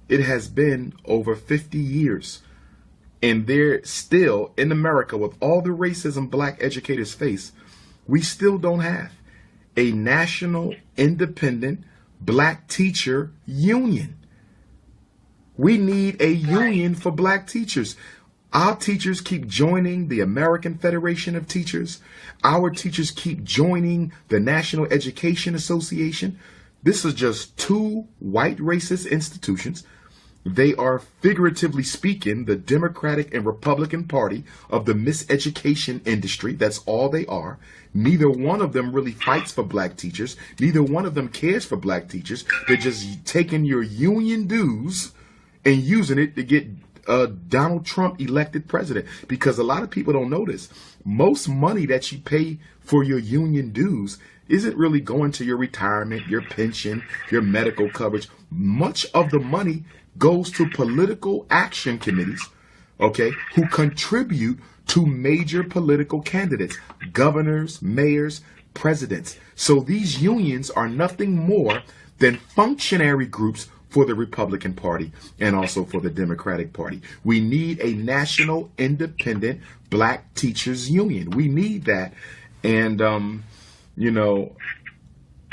it has been over 50 years. And they're still, in America, with all the racism black educators face, we still don't have a national independent black teacher union. We need a union for black teachers. Our teachers keep joining the American Federation of Teachers. Our teachers keep joining the National Education Association. This is just two white racist institutions. They are, figuratively speaking, the Democratic and Republican Party of the miseducation industry. That's all they are. Neither one of them really fights for black teachers. Neither one of them cares for black teachers. They're just taking your union dues and using it to get Donald Trump elected president. Because a lot of people don't know this. Most money that you pay for your union dues isn't really going to your retirement, your pension, your medical coverage. Much of the money goes to political action committees, okay, who contribute to major political candidates, governors, mayors, presidents. So these unions are nothing more than functionary groups for the Republican Party and also for the Democratic Party. We need a national independent black teachers union. We need that. And, you know,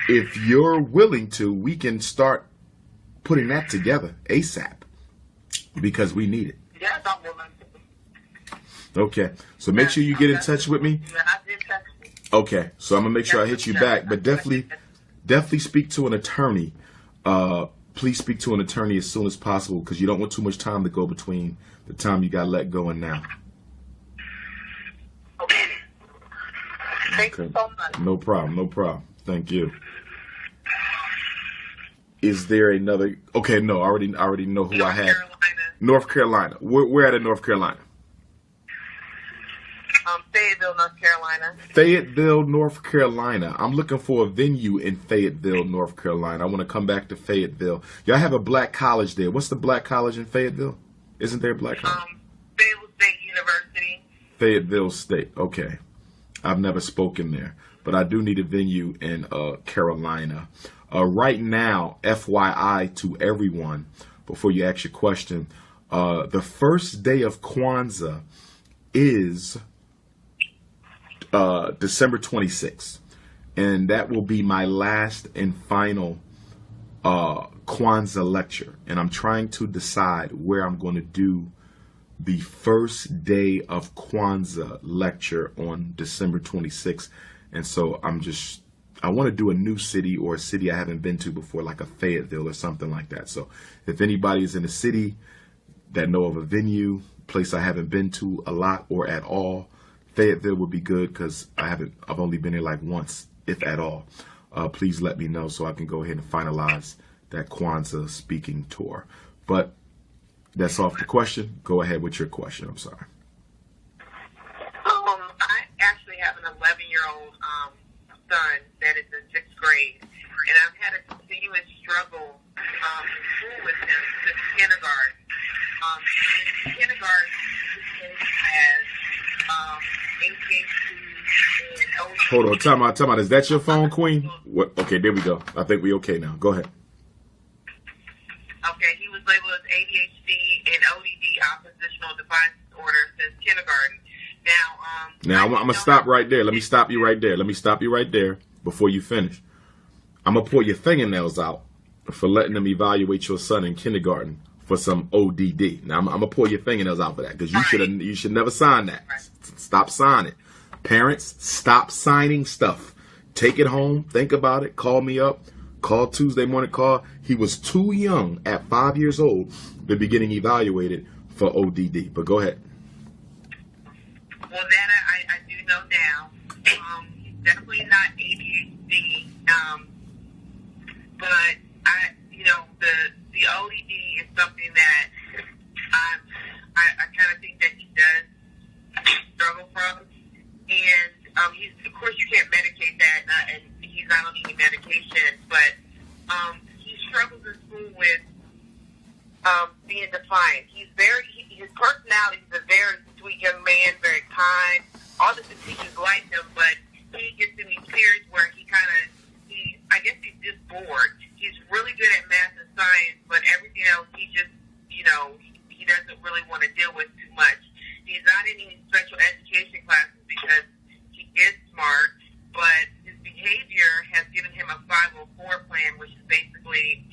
if you're willing to, we can start putting that together ASAP because we need it. Yes, I'm willing to. Okay. So make sure you get in touch with me. Yeah, I did text you. Okay. So I'm going to make sure I hit you back, but definitely speak to an attorney. Please speak to an attorney as soon as possible because you don't want too much time to go between the time you got let go and now. Okay. Thank you so much. No problem. Thank you. Is there another? Okay, no, I already know who I had. Carolina. North Carolina. Where at in North Carolina? Fayetteville, North Carolina. Fayetteville, North Carolina. I'm looking for a venue in Fayetteville, North Carolina. I want to come back to Fayetteville. Y'all have a black college there. What's the black college in Fayetteville? Isn't there a black college? Fayetteville State University. Fayetteville State. Okay. I've never spoken there, but I do need a venue in Carolina. Right now, FYI to everyone, before you ask your question, the first day of Kwanzaa is December 26th, and that will be my last and final Kwanzaa lecture, and I'm trying to decide where I'm going to do the first day of Kwanzaa lecture on December 26th. And so I want to do a new city or a city I haven't been to before, like a Fayetteville or something like that. So if anybody is in a city that know of a venue, place I haven't been to a lot or at all, Fayetteville would be good, because I've only been here like once, if at all. Please let me know so I can go ahead and finalize that Kwanzaa speaking tour. But that's off the question. Go ahead with your question. I'm sorry. I actually have an 11-year-old son that is in 6th grade, and I've had a continuous struggle in school with him since kindergarten. In kindergarten, he has ADHD and ODD. Hold on, time out. Is that your phone, Queen? What? Okay, there we go. I think we okay now. Go ahead. Okay, he was labeled as ADHD and ODD, oppositional defiance disorder, since kindergarten. Now I'm gonna stop right there. Let me stop you right there before you finish. I'm gonna pull your fingernails out for letting them evaluate your son in kindergarten for some ODD. Now I'm gonna pull your fingernails out for that, because you should never sign that. Stop signing. Parents, stop signing stuff. Take it home. Think about it. Call me up. Call Tuesday morning call. He was too young at 5 years old to be getting evaluated for ODD. But go ahead. Well, that I do know now. He's definitely not ADHD. But the ODD is something that I kind of think that he does struggle from. And of course, you can't medicate that, and he's not on any medication. But he struggles in school with being defiant. His personality is a very sweet young man, very kind. All the teachers like him, but he gets in these periods where I guess he's just bored. He's really good at math and science, but everything else he just, he doesn't really want to deal with too much. He's not in any special education classes because he is smart, but his behavior has given him a 504 plan, which is basically,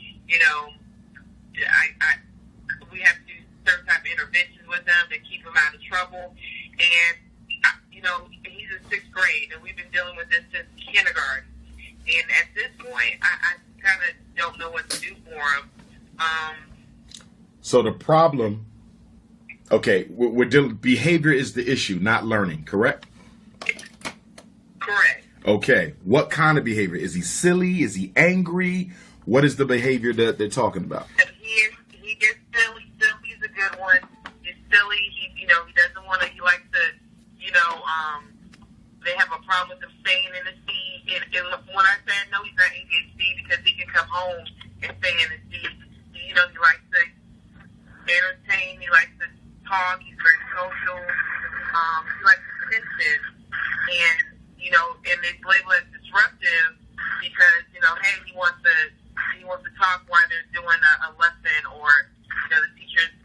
we have to do certain type of interventions with him to keep him out of trouble. And, he's in 6th grade, and we've been dealing with this since kindergarten. And at this point, I kind of don't know what to do for him. So the problem, okay, we're dealing, behavior is the issue, not learning, correct? Correct. Okay, what kind of behavior? Is he silly? Is he angry? What is the behavior that they're talking about? He gets silly. Silly's a good one. He's silly. He doesn't want to, he likes to, they have a problem with him staying in the seat. And when I said no, he's not ADHD, because he can come home and stay in the seat. He likes to entertain. He likes to talk. He's very social. He likes attention. And, and they label it disruptive because, hey, he wants to talk while they're doing a lesson, or, the teacher's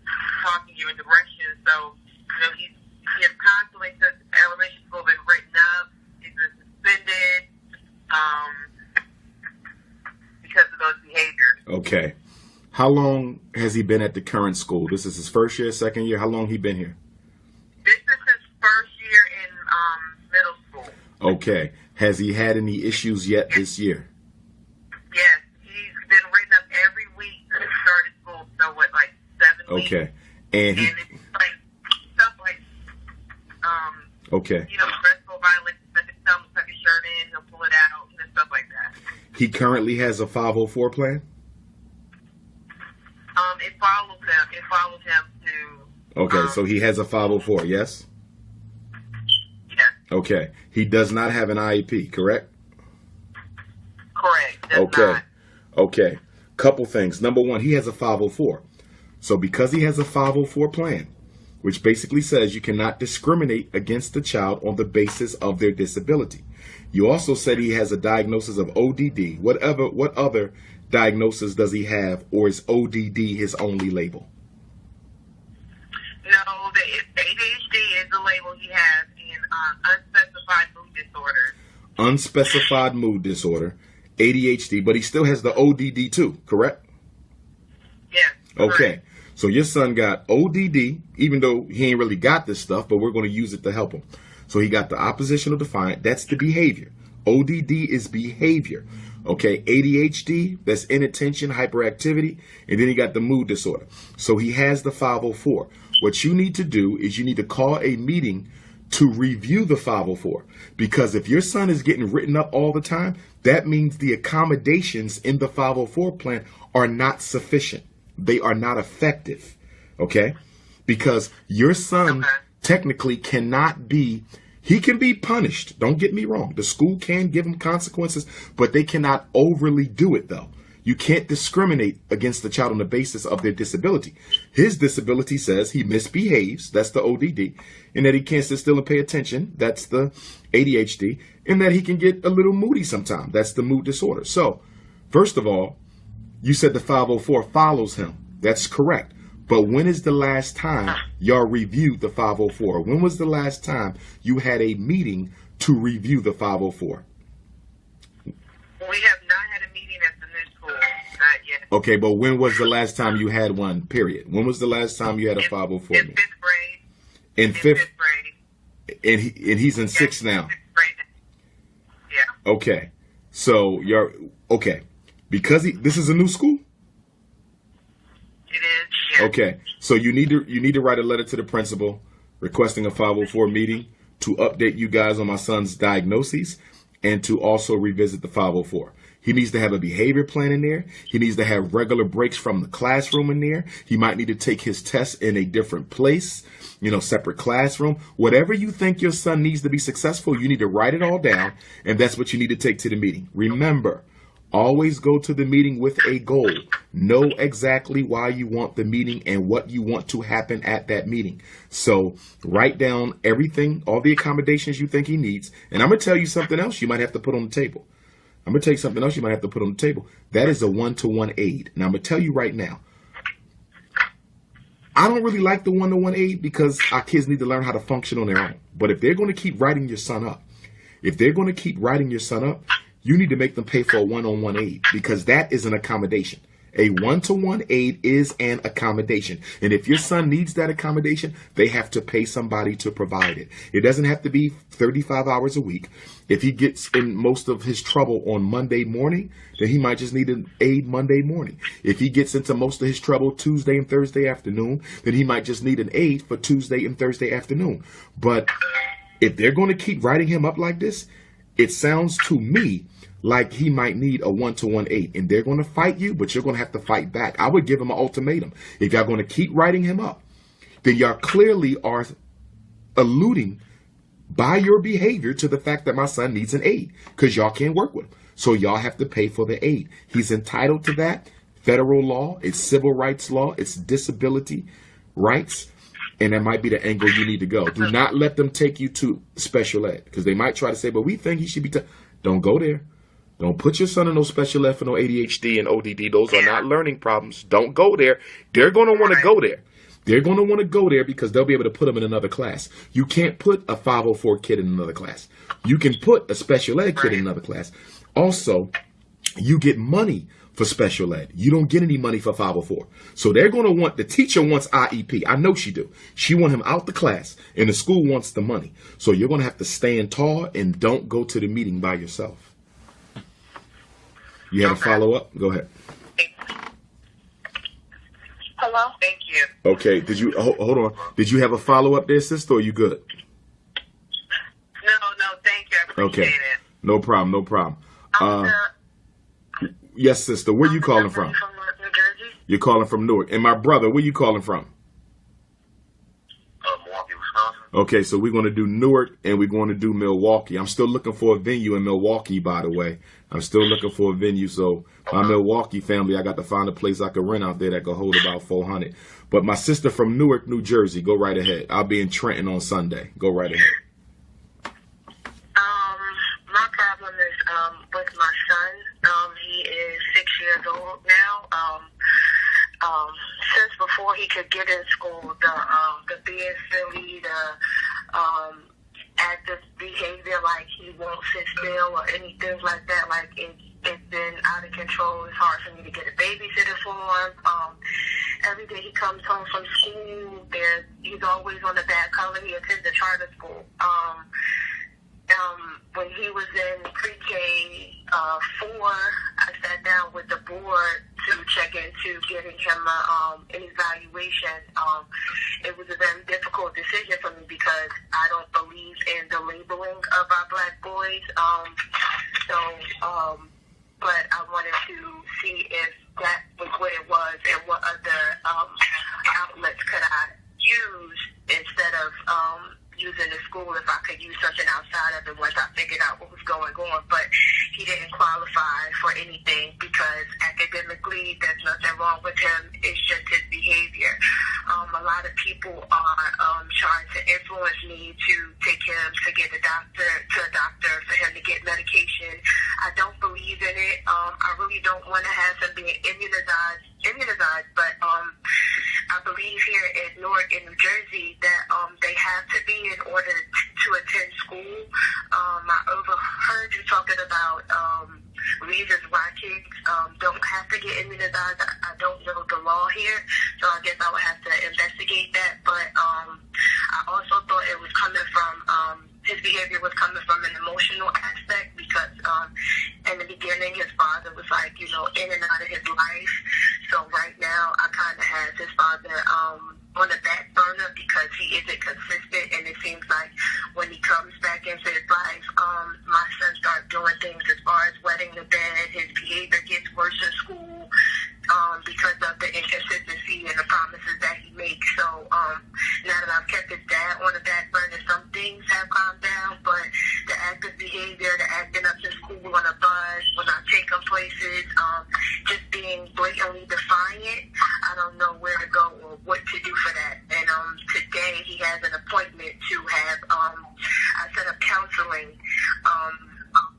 talking, giving directions. So, he has constantly, since elementary school, been written up. He's been suspended because of those behaviors. Okay. How long has he been at the current school? This is his first year, second year? How long he been here? This is his first year in middle school. Okay. Has he had any issues yet this year? Yes. He's been written up every week since he started school. So, like 7 weeks? Okay. And it's like stuff like, okay. stressful violence. Like if someone tuck his shirt in, he'll pull it out, stuff like that. He currently has a 504 plan? it follows him to. Okay, so he has a 504, yes? Yes. Okay. He does not have an IEP, correct? Correct. Does Okay. not. Okay. Couple things. Number one, he has a 504. So because he has a 504 plan, which basically says you cannot discriminate against the child on the basis of their disability. You also said he has a diagnosis of ODD. What other diagnosis does he have, or is ODD his only label? No, the ADHD is the label he has in unspecified mood disorder. Unspecified mood disorder, ADHD, but he still has the ODD too, correct? Yes. Okay. Correct. So your son got ODD, even though he ain't really got this stuff, but we're going to use it to help him. So he got the oppositional defiant. That's the behavior. ODD is behavior. Okay. ADHD, that's inattention, hyperactivity. And then he got the mood disorder. So he has the 504. What you need to do is you need to call a meeting to review the 504. Because if your son is getting written up all the time, that means the accommodations in the 504 plan are not sufficient. They are not effective. Okay. Because your son technically cannot be, he can be punished. Don't get me wrong. The school can give him consequences, but they cannot overly do it though. You can't discriminate against the child on the basis of their disability. His disability says he misbehaves. That's the ODD. And that he can't sit still and pay attention. That's the ADHD. And that he can get a little moody sometimes. That's the mood disorder. So, first of all, you said the 504 follows him. That's correct. But when is the last time y'all reviewed the 504? When was the last time you had a meeting to review the 504? We have not had a meeting at the new school. Not yet. Okay, but when was the last time you had one, period? When was the last time you had a 504 in meeting? fifth grade. In fifth grade. and he's in sixth now. Fifth grade. Yeah. Okay. So you're okay. Because this is a new school? It is. Yes. Okay. So you need to write a letter to the principal requesting a 504 meeting to update you guys on my son's diagnoses and to also revisit the 504. He needs to have a behavior plan in there. He needs to have regular breaks from the classroom in there. He might need to take his tests in a different place, separate classroom. Whatever you think your son needs to be successful, you need to write it all down, and that's what you need to take to the meeting. Remember, always go to the meeting with a goal. Know exactly why you want the meeting and what you want to happen at that meeting. So write down everything, all the accommodations you think he needs. And I'm going to tell you something else you might have to put on the table. That is a one-to-one aid. Now, I'm going to tell you right now, I don't really like the one-to-one aid because our kids need to learn how to function on their own. But if they're going to keep writing your son up, you need to make them pay for a one-on-one aid because that is an accommodation. A one-to-one aid is an accommodation. And if your son needs that accommodation, they have to pay somebody to provide it. It doesn't have to be 35 hours a week. If he gets in most of his trouble on Monday morning, then he might just need an aid Monday morning. If he gets into most of his trouble Tuesday and Thursday afternoon, then he might just need an aid for Tuesday and Thursday afternoon. But if they're going to keep writing him up like this, it sounds to me like he might need a one-to-one aid. And they're going to fight you, but you're going to have to fight back. I would give him an ultimatum. If y'all going to keep writing him up, then y'all clearly are alluding by your behavior to the fact that my son needs an aid because y'all can't work with him. So y'all have to pay for the aid. He's entitled to that. Federal law, it's civil rights law, it's disability rights. And that might be the angle you need to go. Do not let them take you to special ed because they might try to say, but we think he should be. Don't go there. Don't put your son in no special ed for no ADHD and ODD. Those are not learning problems. Don't go there. They're going to want to go there. They're going to want to go there because they'll be able to put them in another class. You can't put a 504 kid in another class. You can put a special ed kid in another class. Also, you get money for special ed. You don't get any money for 504. So they're going to want, the teacher wants IEP. I know she do. She want him out the class and the school wants the money. So you're going to have to stand tall and don't go to the meeting by yourself. You have a follow-up? Go ahead. Hello? Thank you. Okay. Did you, hold on. Did you have a follow-up there, sister, or you good? No, thank you. I appreciate it. No problem. Yes, sister. Where you calling from? From New Jersey. You're calling from Newark. And my brother, where you calling from? Milwaukee, Wisconsin. Okay, so we're going to do Newark and we're going to do Milwaukee. I'm still looking for a venue in Milwaukee, by the way. I'm still looking for a venue. So my Milwaukee family, I got to find a place I could rent out there that could hold about 400. But my sister from Newark, New Jersey, go right ahead. I'll be in Trenton on Sunday. Go right ahead. My problem is with my son. He is 6 years old now. Since before he could get in school, the being silly, the active behavior, like he won't sit still or anything like that, like it's been out of control. It's hard for me to get a babysitter for him. Every day he comes home from school, he's always on the bad color. He attends a charter school. When he was in pre-K 4, I sat down with the board to check into getting him an evaluation. It was a very difficult decision for me because I don't believe in the labeling of our black boys. But I wanted to see if that was what it was and what other outlets could I use instead of using the school, if I could use something outside of it once I figured out what was going on. But he didn't qualify for anything because academically there's nothing wrong with him. It's just his behavior. A lot of people are trying to influence me to take him to get a doctor for him to get medication. I don't believe in it. I really don't want to have him being immunized, but I believe here in Newark in New Jersey that they have to be in order to attend school. I overheard you talking about reasons why kids don't have to get immunized. I don't know the law here, so I guess I would have to investigate that. But I also thought it was coming from his behavior was coming from an emotional aspect because in the beginning his father was like, in and out of his life. So right now I kind of have his father on the back burner because he isn't consistent, and it seems like when he comes back into his life, my son starts doing things as far as wetting the bed. His behavior gets worse in school because of the inconsistency and the promises that he makes. So now that I've kept his dad on the back burner, some things have calmed down, but the active behavior, the acting up to school on a bus, when I take him places, just being blatantly defiant, I don't know where to go or what to do for that. And today he has an appointment to have, I set up counseling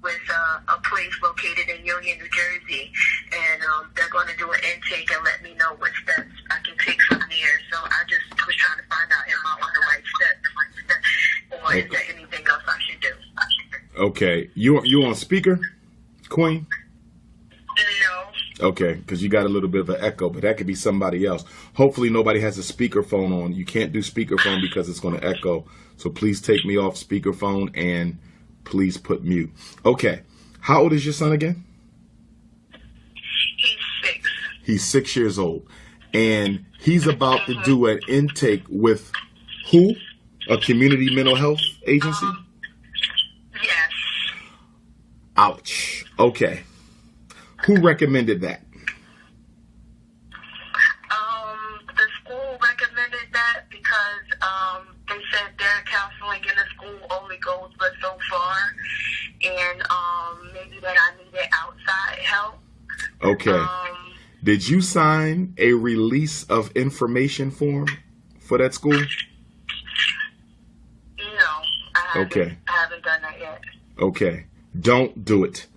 with a place located in Union, New Jersey, and they're going to do an intake and let me know what steps I can take from there. So I was trying to find out if I'm on the right steps, or is there anything else I should do? Okay, you on speaker, Queen? No. Okay, because you got a little bit of an echo, but that could be somebody else. Hopefully nobody has a speakerphone on. You can't do speakerphone because it's going to echo. So please take me off speakerphone and please put mute. Okay, how old is your son again? He's 6. He's 6 years old, and he's about to do an intake with who? A community mental health agency? Yes. Ouch. Okay. Who recommended that? The school recommended that because they said their counseling in the school only goes but so far, and maybe that I needed outside help. Okay. Did you sign a release of information form for that school? No, I haven't. Okay. I haven't done that yet. Okay. Don't do it.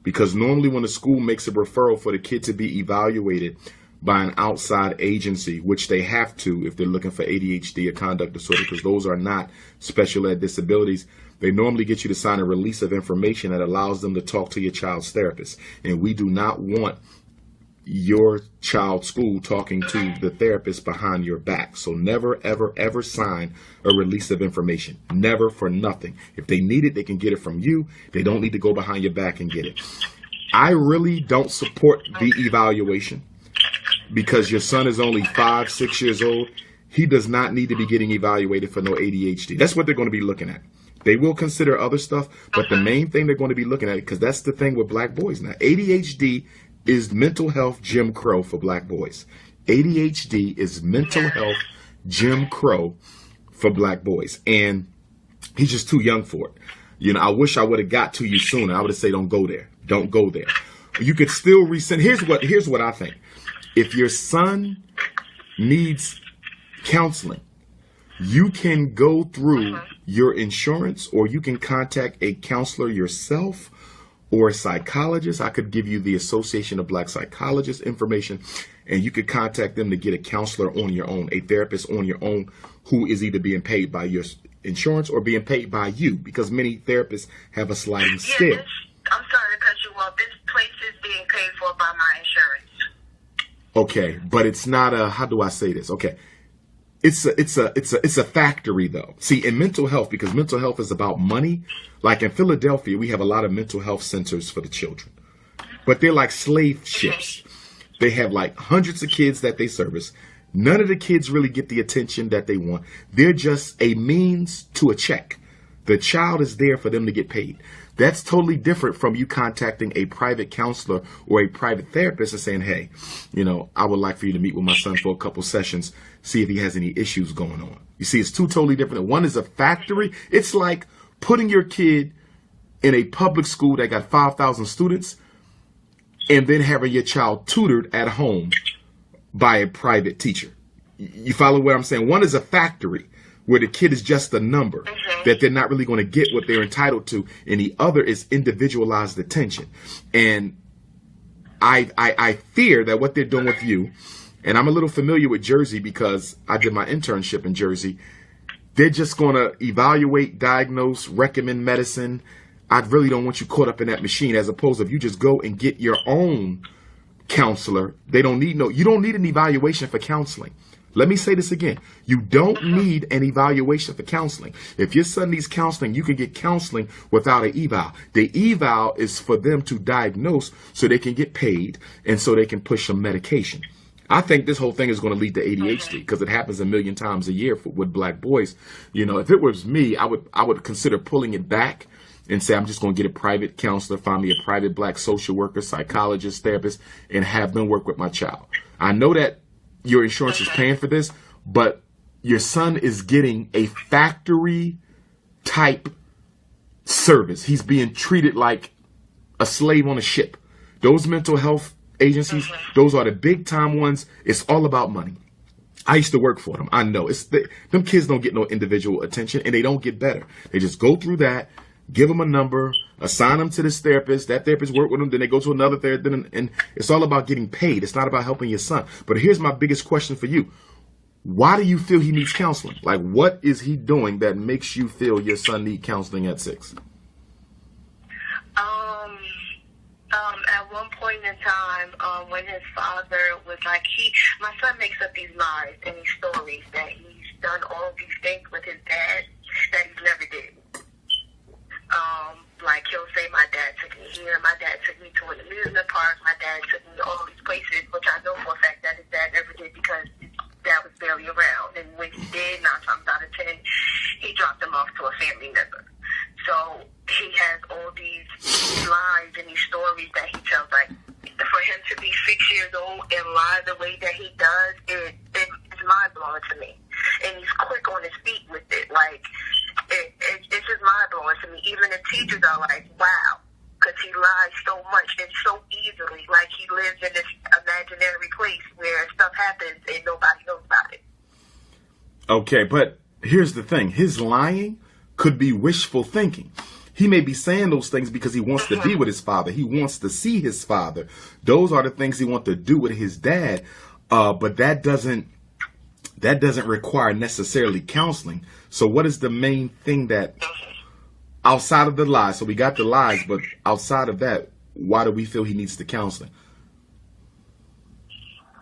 Because normally when a school makes a referral for the kid to be evaluated by an outside agency, which they have to if they're looking for ADHD or conduct disorder, because those are not special ed disabilities, they normally get you to sign a release of information that allows them to talk to your child's therapist. And we do not want your child's school talking to the therapist behind your back. So never, ever, ever sign a release of information. Never, for nothing. If they need it, they can get it from you. They don't need to go behind your back and get it. I really don't support the evaluation because your son is only 5, 6 years old. He does not need to be getting evaluated for no ADHD. That's what they're going to be looking at. They will consider other stuff, but the main thing they're going to be looking at, because that's the thing with black boys now. ADHD is mental health Jim Crow for black boys. ADHD is mental health Jim Crow for black boys. And he's just too young for it. You know, I wish I would have got to you sooner. I would have said, don't go there. Don't go there. You could still resend. Here's what I think. If your son needs counseling, you can go through your insurance, or you can contact a counselor yourself or a psychologist. I could give you the Association of Black Psychologists information, and you could contact them to get a counselor on your own, a therapist on your own, who is either being paid by your insurance or being paid by you, because many therapists have a sliding scale. I'm sorry to cut you off. This place is being paid for by my insurance. Okay, but it's not a, how do I say this? Okay. It's a factory though. See, in mental health, because mental health is about money, like in Philadelphia, we have a lot of mental health centers for the children, but they're like slave ships. They have like hundreds of kids that they service. None of the kids really get the attention that they want. They're just a means to a check. The child is there for them to get paid. That's totally different from you contacting a private counselor or a private therapist and saying, hey, you know, I would like for you to meet with my son for a couple sessions, see if he has any issues going on. You see, it's two totally different. One is a factory. It's like putting your kid in a public school that got 5,000 students and then having your child tutored at home by a private teacher. You follow what I'm saying? One is a factory where the kid is just a number that they're not really going to get what they're entitled to. And the other is individualized attention. And I fear that what they're doing with you, and I'm a little familiar with Jersey because I did my internship in Jersey, they're just going to evaluate, diagnose, recommend medicine. I really don't want you caught up in that machine, as opposed to if you just go and get your own counselor. You don't need an evaluation for counseling. Let me say this again. You don't need an evaluation for counseling. If your son needs counseling, you can get counseling without an eval. The eval is for them to diagnose so they can get paid and so they can push some medication. I think this whole thing is going to lead to ADHD because it happens 1 million times a year with black boys. You know, if it was me, I would consider pulling it back and say, I'm just going to get a private counselor, find me a private black social worker, psychologist, therapist, and have them work with my child. I know that your insurance is paying for this, but your son is getting a factory type service. He's being treated like a slave on a ship. Those mental health agencies, those are the big time ones. It's all about money. I used to work for them. I know them kids don't get no individual attention, and they don't get better. They just go through that, give them a number, assign them to this therapist. That therapist work with them. Then they go to another therapist. And it's all about getting paid. It's not about helping your son. But here's my biggest question for you. Why do you feel he needs counseling? Like, what is he doing that makes you feel your son needs counseling at 6? At one point in time, when his father was like, my son makes up these lies and these stories that he's done all these things with his dad that he never did. Like he'll say, my dad took me here, my dad took me to an amusement park, my dad took me to all these places, which I know for a fact that his dad never did because his dad was barely around. And when he did, 9 times out of 10, he dropped him off to a family member. So he has all these lies and these stories that he tells. Like, for him to be 6 years old and lie the way that he does, it's mind-blowing to me. And he's quick on his feet with it. Like, it's just mind-blowing to me. Even the teachers are like, wow, because he lies so much and so easily. Like, he lives in this imaginary place where stuff happens and nobody knows about it. Okay, but here's the thing. His lying could be wishful thinking. He may be saying those things because he wants to be with his father. He wants to see his father. Those are the things he wants to do with his dad. But that doesn't require necessarily counseling. So what is the main thing that outside of the lies? So we got the lies, but outside of that, why do we feel he needs the counseling?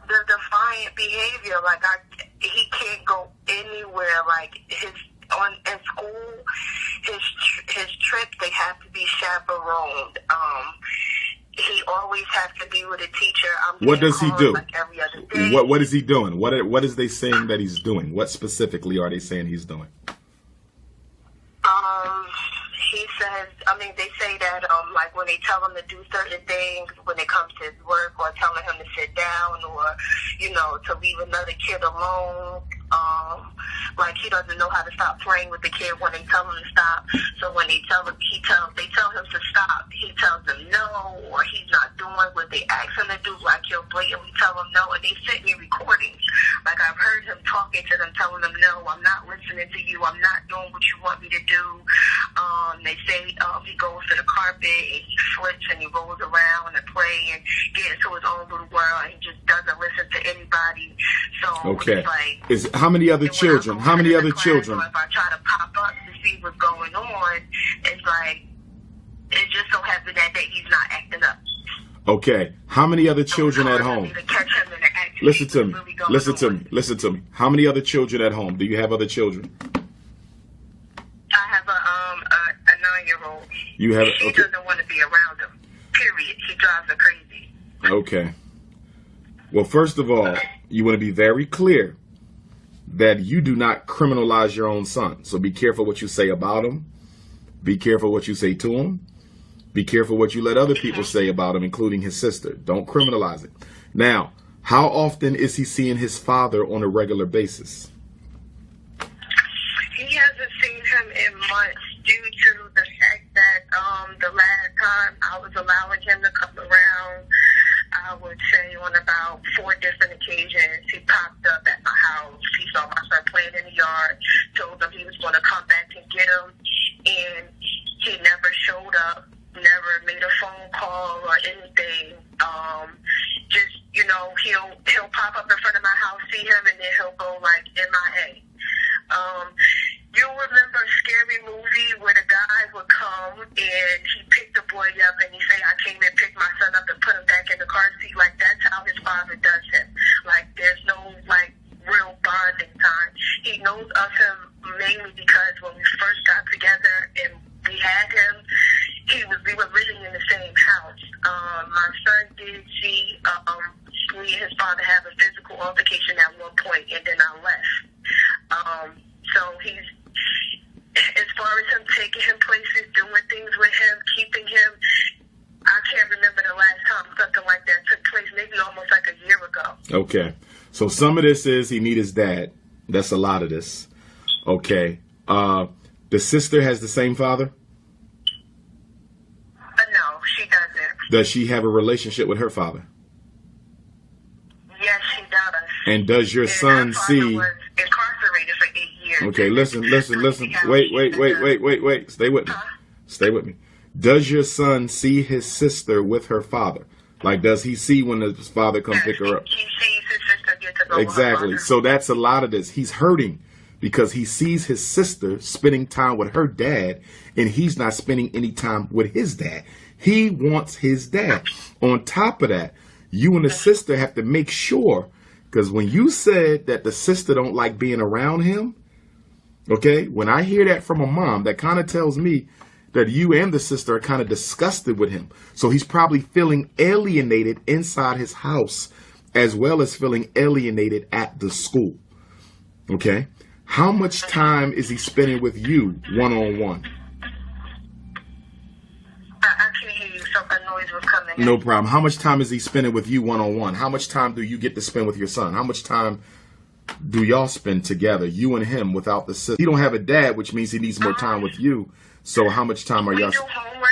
The defiant behavior, like he can't go anywhere. Like in school, his trips, they have to be chaperoned. He always has to be with a teacher. What does he do? Like every other day. What is he doing? What is they saying that he's doing? What specifically are they saying he's doing? He says I mean, they say that, like, when they tell him to do certain things, when it comes to his work, or telling him to sit down, or, you know, to leave another kid alone, like, he doesn't know how to stop playing with the kid when they tell him to stop. So when they tell him, they tell him to stop, he tells them no, or he's not doing what they ask him to do, like, he'll blatantly tell them no, and they sent me recordings. Like, I've heard him talking to them, telling them, no, I'm not listening to you, I'm not doing what you want me to do. They say he goes to the carpet and he flips and he rolls around and play and get into his own little world, and he just doesn't listen to anybody. So okay, it's like, how many other children? How many other children? If I try to pop up to see what's going on, it's like, it just so happens that day he's not acting up. Okay, how many other children at home? Listen to me. Listen to me. Listen to me. How many other children at home? Do you have other children? I have a 9-year-old. You have. She okay. doesn't want to be around him. Period. He drives her crazy. Okay. Well, first of all, you want to be very clear that you do not criminalize your own son. So be careful what you say about him. Be careful what you say to him. Be careful what you let other people say about him, including his sister. Don't criminalize it. Now, how often is he seeing his father on a regular basis? He hasn't seen him in months due to the fact that the last time I was allowing him to come around, I would say on about 4 different occasions, he popped up at my house. He saw my son playing in the yard, told him he was going to come back and get him, and he never showed up, never made a phone call or anything. Just, you know, he'll pop up in front of my house, see him, and then he'll go like MIA. You remember a scary movie where the guy would come and he picked the boy up and he say, I came and picked my son up and put him back in the car seat? Like, that's how his father does him. Like, there's no, like, real bonding time. He knows of him mainly because when we first got together and we had him, we were living in the same house. My son did see me and his father have a physical altercation at one point, and then I left. So he's, as far as him taking him places, doing things with him, keeping him, I can't remember the last time something like that took place, maybe almost like a year ago. Okay. So some of this is he need his dad. That's a lot of this. Okay. The sister has the same father? No, she doesn't. Does she have a relationship with her father? Yes, she does. And does your son see... was incarcerated for 8 years. Okay, listen. Wait. Stay with me. Stay with me. Does your son see his sister with her father? Like, does he see when his father come pick her up? He sees his sister get to go Exactly. with her So that's a lot of this. He's hurting because he sees his sister spending time with her dad, and he's not spending any time with his dad. He wants his dad. On top of that, you and the sister have to make sure, because when you said that the sister don't like being around him, okay, when I hear that from a mom, that kind of tells me that you and the sister are kind of disgusted with him. So he's probably feeling alienated inside his house as well as feeling alienated at the school. Okay? How much time is he spending with you one-on-one? I can't hear you. Some noise was coming in. No problem. How much time is he spending with you one-on-one? How much time do you get to spend with your son? How much time do y'all spend together, you and him, without the sister? He don't have a dad, which means he needs more time with you. So how much time are y'all... We do homework